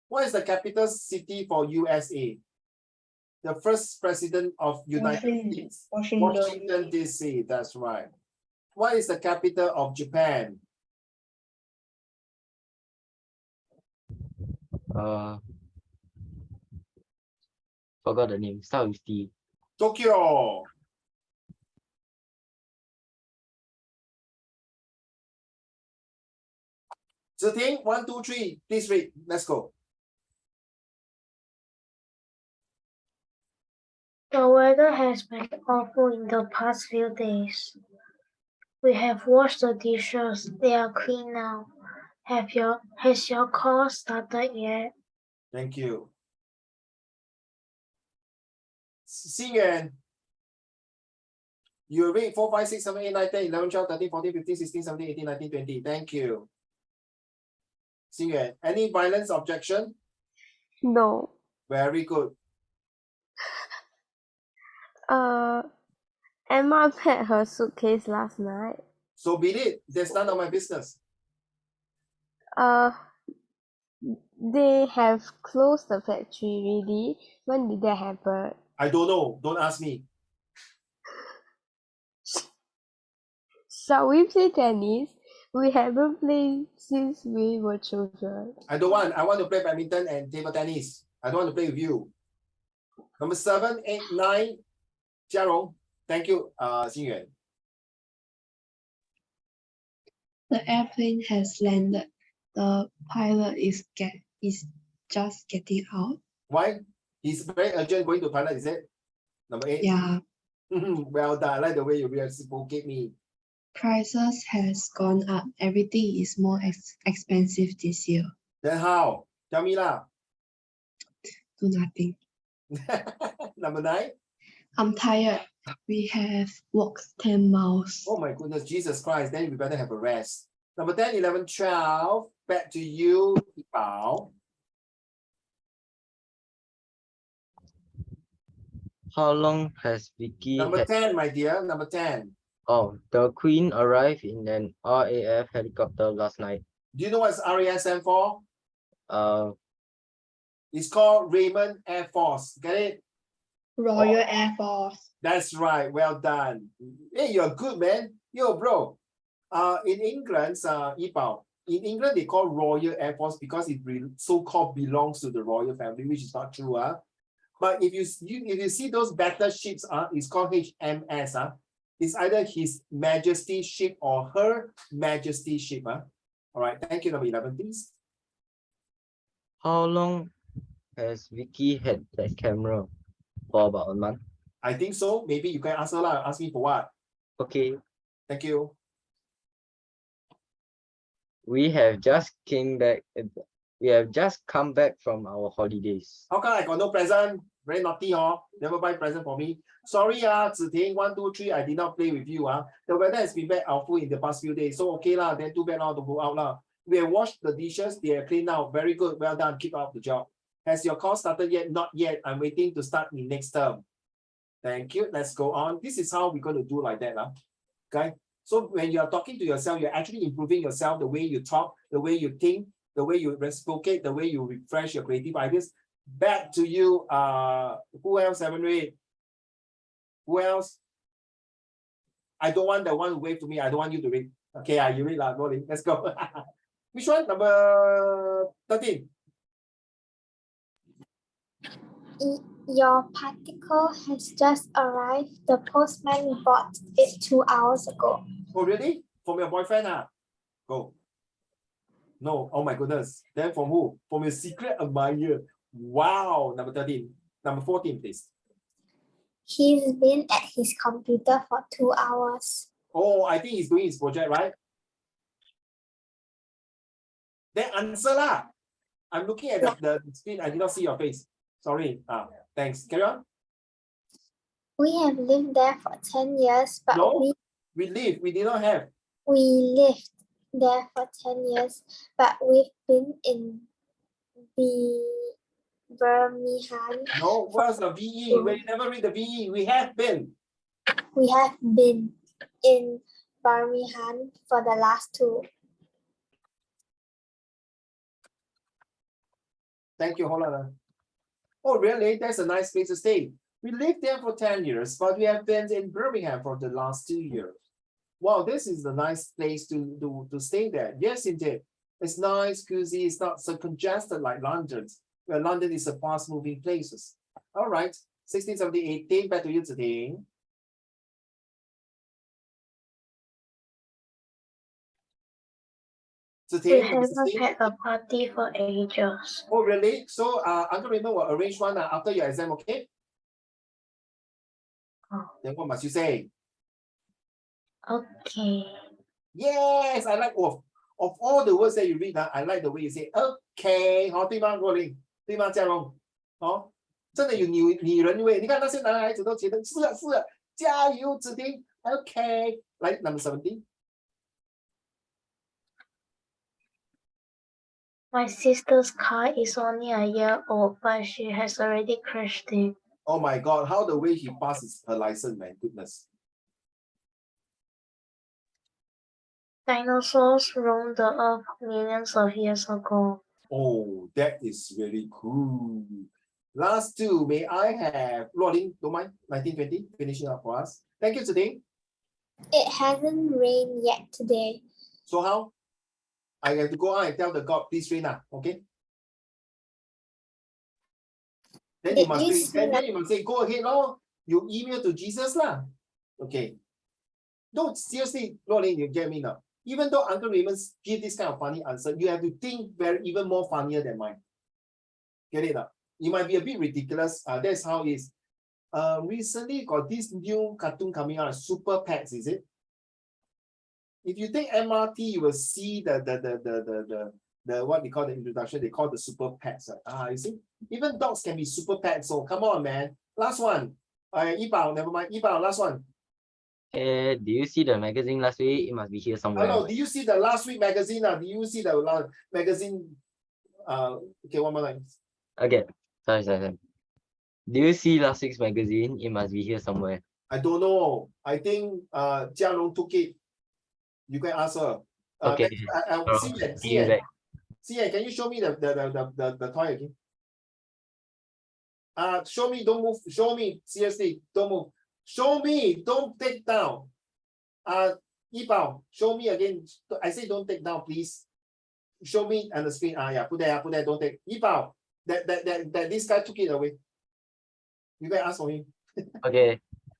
What is the capital city for USA? The first president of United States. Washington, D.C. That's right. What is the capital of Japan? Forgot the name. Start with T. Tokyo. Ziting, 1, 2, 3. Please read. Let's go. The weather has been awful in the past few days. We have washed the dishes. They are clean now. Has your course started yet? Thank you. Xingyuan. You read 4, 5, 6, 7, 8, 9, 10, 11, 12, 13, 14, 15, 16, 17, 18, 19, 20. Thank you. Xingyuan, any violence objection? No. Very good. Emma packed her suitcase last night. So be it. That's none of my business. They have closed the factory already. When did that happen? I don't know. Don't ask me. Shall we play tennis? We haven't played since we were children. I don't want. I want to play badminton and table tennis. I don't want to play with you. Number 7, 8, 9. Jiarong. Thank you, Xingyuan. The airplane has landed. The pilot is just getting out. Why? He's very urgent going to pilot, is it? Number 8. Yeah. Well done. I like the way you reciprocate me. Prices has gone up. Everything is more expensive this year. Then how? Tell me lah. Do nothing. Number 9. I'm tired. We have walked 10 miles. Oh my goodness, Jesus Christ. Then we better have a rest. Number 10, 11, 12. Back to you, Bao. How long has Vicky Number had... 10, my dear. Number 10. Oh, the Queen arrived in an RAF helicopter last night. Do you know what RAF stand for? It's called Raymond Air Force. Get it? Royal Air Force. That's right. Well done. Hey, you're good, man. Yo, bro. In England, in England, they call Royal Air Force because it so-called belongs to the royal family, which is not true. But if you see those battleships, it's called HMS. It's either His Majesty's ship or Her Majesty's ship. All right. Thank you. Number 11, please. How long has Vicky had that camera? For about a month. I think so. Maybe you can answer lah. Ask me for what? Okay. Thank you. We have just come back from our holidays. How come I got no present? Very naughty, never buy present for me. Sorry, Ziting, 1, 2, 3. I did not play with you. The weather has been very awful in the past few days. So okay lah. Then too bad now to go out lah. We have washed the dishes. They are clean now. Very good. Well done. Keep up the job. Has your course started yet? Not yet. I'm waiting to start in next term. Thank you. Let's go on. This is how we're going to do like that. Okay. So when you're talking to yourself, you're actually improving yourself, the way you talk, the way you think, the way you reciprocate, the way you refresh your creative ideas. Back to you. Who else haven't read? Who else? I don't want the one who wave to me. I don't want you to read. Okay, you read lah. Let's go. Which one? Number 13. Your particle has just arrived. The postman brought it 2 hours ago. Oh, really? From your boyfriend? Go. No. Oh my goodness. Then from who? From your secret admirer. Wow. Number 13. Number 14, please. He's been at his computer for 2 hours. Oh, I think he's doing his project, right? Then answer lah. I'm looking at the screen. I did not see your face. Sorry. Thanks. Carry on. We have lived there for 10 years, but no, we live. We did not have. We lived there for 10 years, but we've been in Birmingham. No, what's the VE? We never read the VE. We have been. We have been in Birmingham for the last 2. Thank you. Hold on. Oh, really? That's a nice place to stay. We lived there for 10 years, but we have been in Birmingham for the last 2 years. Wow, this is a nice place to stay there. Yes, indeed. It's nice, cozy. It's not so congested like London, where London is a fast-moving place. All right, 16, 17, 18. Back to you, Ziding. We haven't had a party for ages. Oh, really? So, Uncle Raymond will arrange one after your exam, okay? Oh. Then what must you say? Okay. Yes, I like of all the words that you read, I like the way you say okay. 好，对吗，若琳？对吗，嘉荣？哦，真的有拟人味。你看那些男孩子都觉得是啊是啊，加油，子婷。OK，来 number 17。 My sister's car is only a year old, but she has already crashed it. Oh my God, how the way he passes her license, man, goodness. Dinosaurs roamed the earth millions of years ago. Oh, that is really cool. Last two, may I have Rolling, don't mind, 1920, finishing up for us. Thank you, Ziding. It hasn't rained yet today. So how? I have to go out and tell the God, please rain, okay? Then you must say, then you must say, go ahead, Lord. You email to Jesus lah. Okay. No, seriously, Rolling, you get me now. Even though Uncle Raymond give this kind of funny answer, you have to think even more funnier than mine. Get it now? It might be a bit ridiculous. That's how it is. Recently got this new cartoon coming out, Super Pets, is it? If you take MRT, you will see the what we call the introduction, they call the Super Pets. You see? Even dogs can be super pets. So come on, man. Last one. Yibao, never mind. Yibao, last one. Do you see the magazine last week? It must be here somewhere. No, do you see the last week magazine? Do you see the last magazine? Okay, one more time. Okay, sorry. Do you see last week's magazine? It must be here somewhere. I don't know. I think Jialong took it. You can ask her. Okay. See, can you show me the toy again? Show me, don't move. Show me, seriously, don't move. Show me, don't take down. Yibao, show me again. I say don't take down, please. Show me on the screen. Yeah, put there, don't take. Yibao, that this guy took it away. You can ask for him. Okay.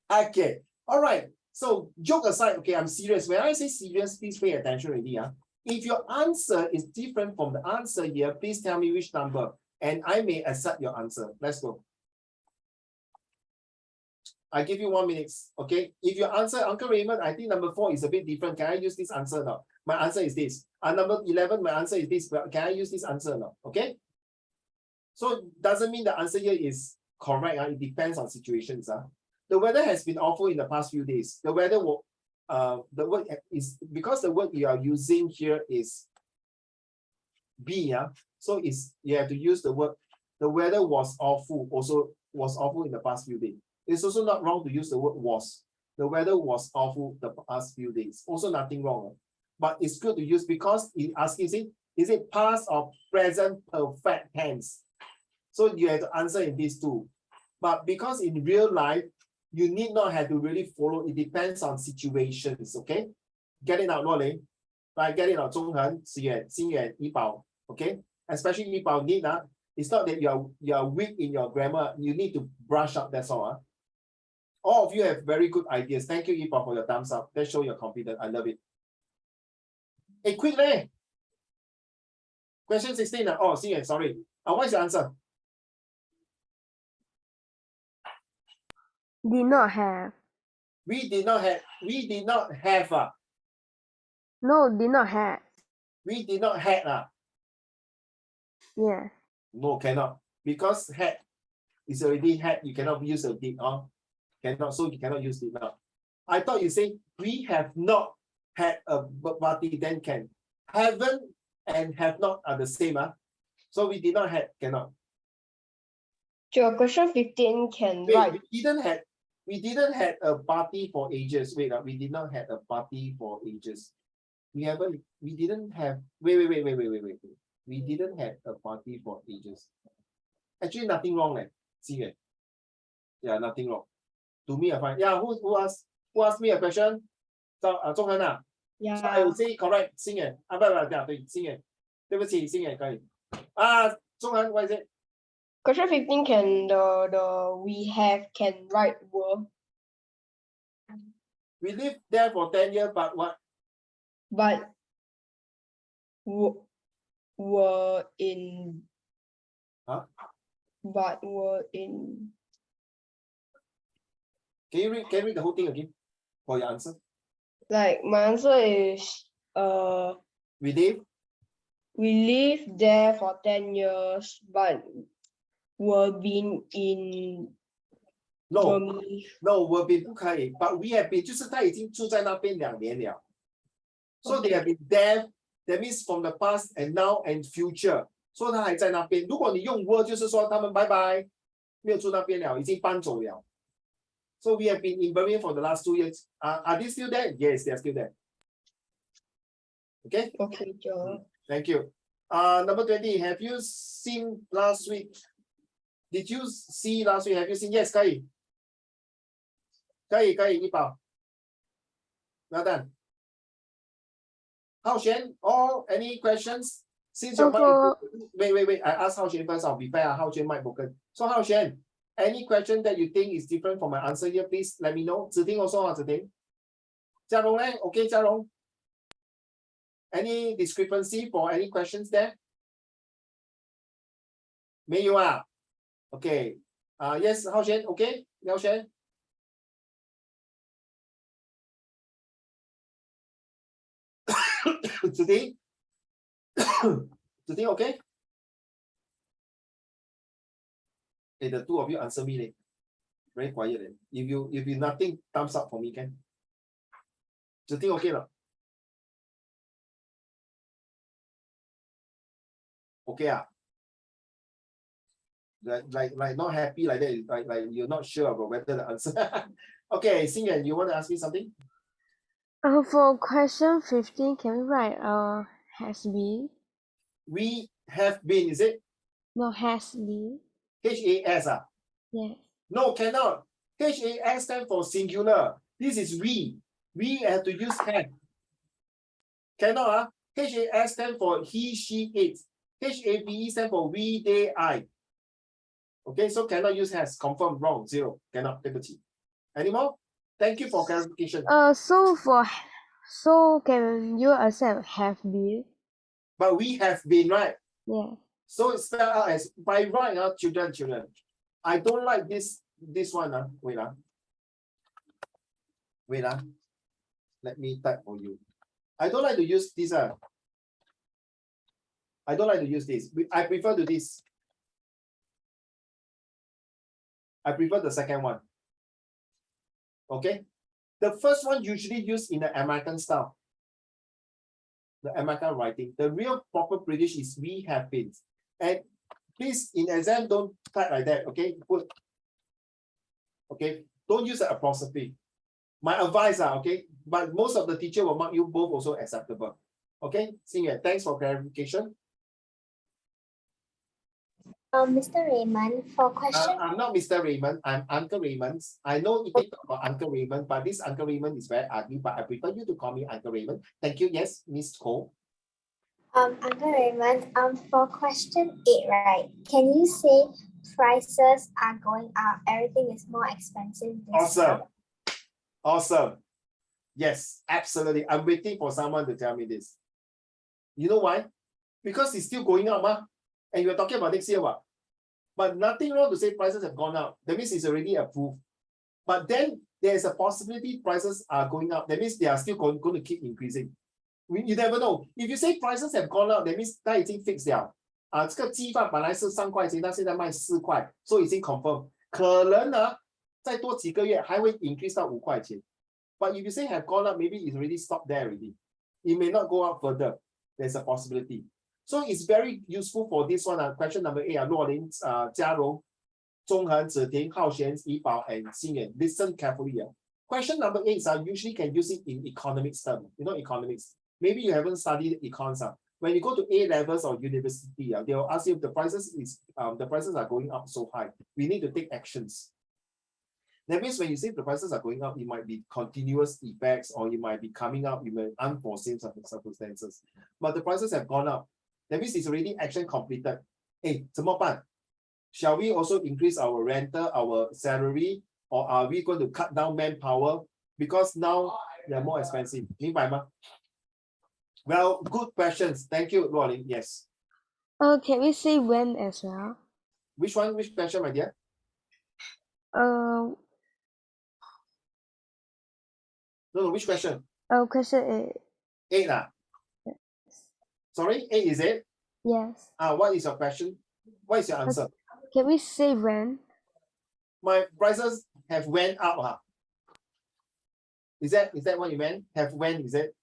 Okay. All right. So joke aside, okay, I'm serious. When I say serious, please pay attention already. If your answer is different from the answer here, please tell me which number, and I may accept your answer. Let's go. I give you 1 minute, okay? If your answer, Uncle Raymond, I think number 4 is a bit different. Can I use this answer now? My answer is this. Number 11, my answer is this. Can I use this answer now? Okay? So doesn't mean the answer here is correct. It depends on situations. The weather has been awful in the past few days. The weather will, the word is, because the word you are using here is be, so you have to use the word, the weather was awful, also was awful in the past few days. It's also not wrong to use the word was. The weather was awful the past few days. Also nothing wrong. But it's good to use because it asks, is it past or present perfect tense? So you have to answer in these two. But because in real life, you need not have to really follow. It depends on situations, okay? Get it out, Rolling. Right, get it out, Zhonghen, Xiyuan, Xiyuan, Yibao, okay? Especially Yibao need that. It's not that you are weak in your grammar. You need to brush up, that's all. All of you have very good ideas. Thank you, Yibao, for your thumbs up. That shows your confidence. I love it. Hey, quickly. Question 16. Oh, Xiyuan, sorry. What's your answer? Did not have. We did not have. No, did not have. We did not have. Yeah. No, cannot. Because had is already had. You cannot use a did. Cannot. So you cannot use it now. I thought you say we have not had a party. Then can. Haven't and have not are the same. So we did not have. Cannot. Your question 15 can Wait, write. We didn't have a party for ages. Wait, we did not have a party for ages. We didn't have. Wait. We didn't have a party for ages. Actually, nothing wrong. Xinyan. Yeah, nothing wrong. To me, I find. Yeah, who asked me a question? So, Zhonghan ah. Yeah. So I will say correct, Xinyan. Ah,不，对，Xinyan。对不起，Xinyan可以。啊，Zhonghan, what is it? Question 15 can the we have can write were, We live there for 10 years, but what? but were in. Huh? But were in. Can you read the whole thing again for your answer? Like my answer is We live. we lived there for 10 years, but were been in No, Burmese. no, we've been 不可以 but we have been 就是他已经住在那边2年了。So they have been there. That means from the past and now and future. 所以他还在那边。如果你用 were 就是说他们拜拜，没有住那边了，已经搬走了。So we have been in Burmese for the last 2 years. Are they still there? Yes, they are still there. Okay. Okay, Joe. Thank you. Number 20. Have you seen last week? Did you see last week? Have you seen? Yes, 可以。可以，一宝。Well done. Hao Xuan, any questions? Since your mic is wait. I asked Hao Xuan first. I'll be fair. Hao Xuan mic broken. So Hao Xuan, any question that you think is different from my answer here, please let me know. Zhiting also, Zhiting. Jia Rong, okay, Jia Rong. Any discrepancy for any questions there? 没有啊 Okay. Yes, Hao Xuan, okay, Hao Xuan. Today, okay? Hey, the two of you answer me. Very quiet. If you nothing, thumbs up for me, can? Today, okay lah. Okay ah. Like not happy like that. Like you're not sure about whether the answer. Okay, Xinyan, you want to ask me something? For question 15, can we write has been? We have been, is it? No, has been. HAS ah? Yes. No, cannot. HAS stands for singular. This is we. We have to use have. Cannot. HAS stands for he, she, it. HAVE stands for we, they, I. Okay, so cannot use has. Confirm wrong. 0. Cannot. 对不起. Any more? Thank you for clarification. So can you accept have been? But we have been, right? Yeah. So it's spelled out as by right, children. I don't like this one. Wait. Let me type for you. I don't like to use this. I don't like to use this. I prefer to this. I prefer the second one. Okay. The first one usually used in the American style. The American writing. The real proper British is we have been. And please, in exam, don't type like that. Okay. Okay. Don't use the apostrophe. My advice, okay. But most of the teacher will mark you both also acceptable. Okay. Xinyan, thanks for clarification. Mr. Raymond, for question. I'm not Mr. Raymond. I'm Uncle Raymond. I know you can talk about Uncle Raymond, but this Uncle Raymond is very ugly. But I prefer you to call me Uncle Raymond. Thank you. Yes, Miss Cole. Uncle Raymond, for question 8, right? Can you say prices are going up? Everything is more expensive this year. Awesome. Yes, absolutely. I'm waiting for someone to tell me this. You know why? Because it's still going up, and you're talking about next year, what? But nothing wrong to say prices have gone up. That means it's already approved. But then there's a possibility prices are going up. That means they are still going to keep increasing. You never know. If you say prices have gone up, that means 它已经 fixed 了。这个鸡饭本来是3块钱，它现在卖4块，所以已经 confirm。可能呢，再多几个月还会 increase 到5块钱。But if you say have gone up, maybe it's already stopped there already. It may not go up further. There's a possibility. So it's very useful for this one. Question number 8. 洛林、嘉荣、钟恒、子婷、浩璇、怡宝 and Xinyan. Listen carefully. Question number 8 usually can use it in economics term. You know economics. Maybe you haven't studied econs. when you go to A levels or university, they will ask you if the prices are going up so high. We need to take actions. That means when you say the prices are going up, it might be continuous effects, or it might be coming up with unforeseen circumstances. But the prices have gone up. That means it's already action completed. Hey, 怎么办? Shall we also increase our rental, our salary, or are we going to cut down manpower? Because now they're more expensive. 明白吗? Well, good questions. Thank you, Luoling. Yes. Can we say when as well? Which one? Which question, my dear? No, which question? Question 8. 8 ah? Sorry, 8 is it? Yes. What is your question? What is your answer? Can we say when? My prices have went up. Is that what you meant? Have went, is it?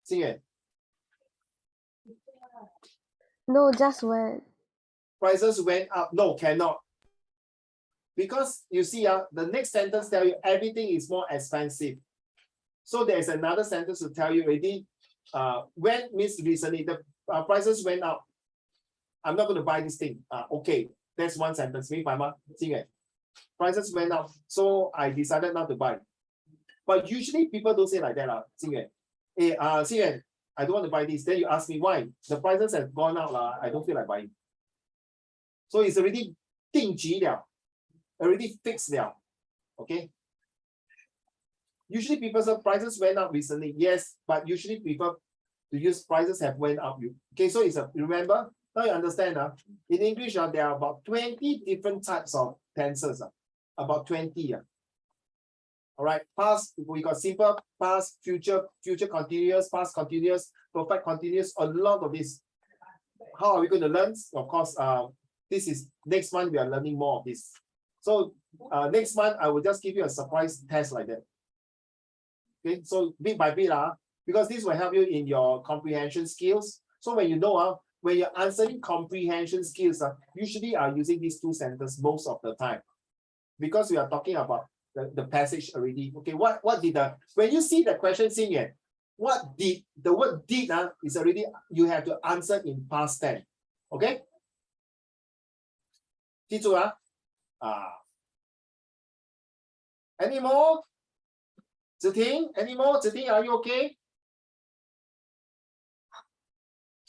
Xingyan, No, just when. prices went up. No, cannot. Because you see, the next sentence tell you everything is more expensive. So there's another sentence to tell you already. When means recently, the prices went up. I'm not going to buy this thing. Okay, that's one sentence. Prices went up, so I decided not to buy. But usually people don't say like that. Hey, I don't want to buy this. Then you ask me why. The prices have gone up. I don't feel like buying. So it's already 定局了, already fixed了. Okay. Usually people say prices went up recently. Yes, but usually people to use prices have went up. Okay, so it's remember, now you understand. In English, there are about 20 different types of tenses. About 20. All right, past, we got simple, past, future, future continuous, past continuous, perfect continuous, a lot of this. How are we going to learn? Of course, this is next month we are learning more of this. So next month I will just give you a surprise test like that. Okay, so bit by bit, because this will help you in your comprehension skills. So when you know, when you're answering comprehension skills, usually are using these two sentences most of the time, because we are talking about the passage already. Okay, what did when you see the question Xingyan, what did the word did is already, you have to answer in past tense. Okay, 记住any more? Ziting, any more? Ziting, are you okay?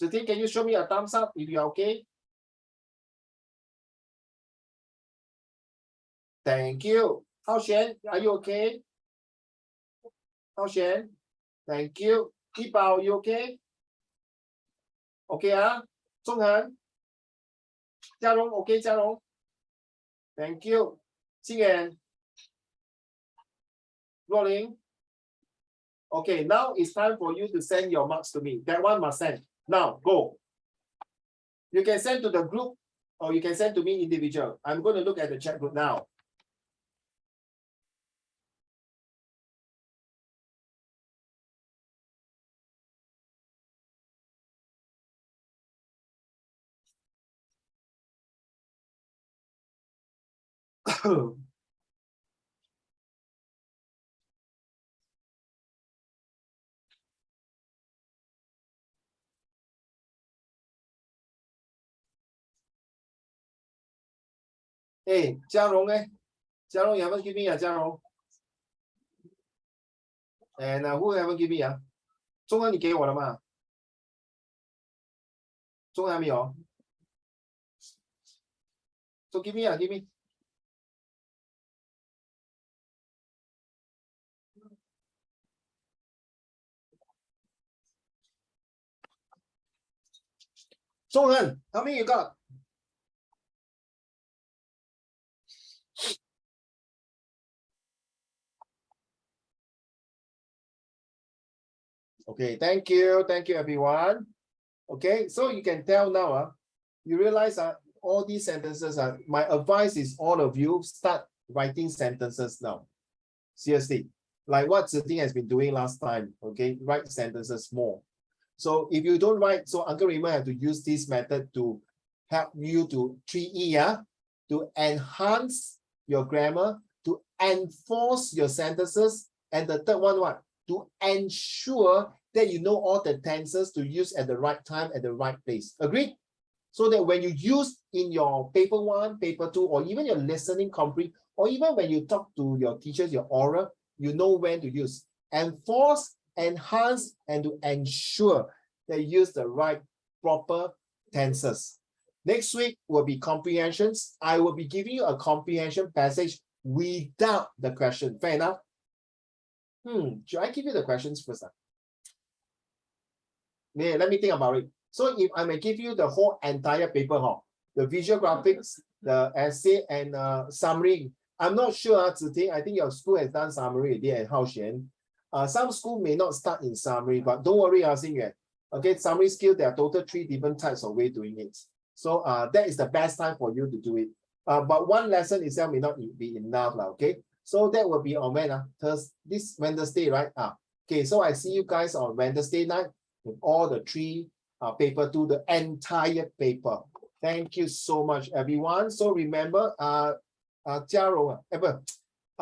Ziting, can you show me a thumbs up if you're okay? Thank you. Hao Xuan, are you okay? Hao Xuan, thank you. Yibao, you okay? Okay, Zhonghan, Jiarong, okay, Jiarong. Thank you. Xingyan, Luoling. Okay, now it's time for you to send your marks to me. That one must send. Now, go. You can send to the group or you can send to me individual. I'm going to look at the chat group now. Hey, Jiarong, Jiarong, you haven't given me Jiarong. And who haven't given me 中文你给我了吗？中文还没有。So give me give me. Zhonghan, how many you got? Okay, thank you everyone. Okay, so you can tell now, you realize all these sentences my advice is all of you start writing sentences now. Seriously, like what Ziting has been doing last time. Okay, write sentences more. So if you don't write, so Uncle Raymond have to use this method to help you to 3E, to enhance your grammar, to enforce your sentences, and the third one, what? To ensure that you know all the tenses to use at the right time, at the right place. Agreed? So that when you use in your paper 1, paper 2, or even your listening comprehend, or even when you talk to your teachers, your oral, you know when to use. Enforce, enhance, and to ensure that you use the right proper tenses. Next week will be comprehensions. I will be giving you a comprehension passage without the question. Fair enough? Should I give you the questions first? Yeah, let me think about it. So if I may give you the whole entire paper, the visual graphics, the essay, and summary. I'm not sure, Ziting, I think your school has done summary already at Haoxian. Some school may not start in summary, but don't worry, Xingyuan. Okay, summary skill, there are total 3 different types of way doing it. So that is the best time for you to do it. But one lesson itself may not be enough, okay? So that will be on when? This Wednesday, right? Okay, so I see you guys on Wednesday night with all the 3 paper 2, the entire paper. Thank you so much, everyone. So remember, Jiarong,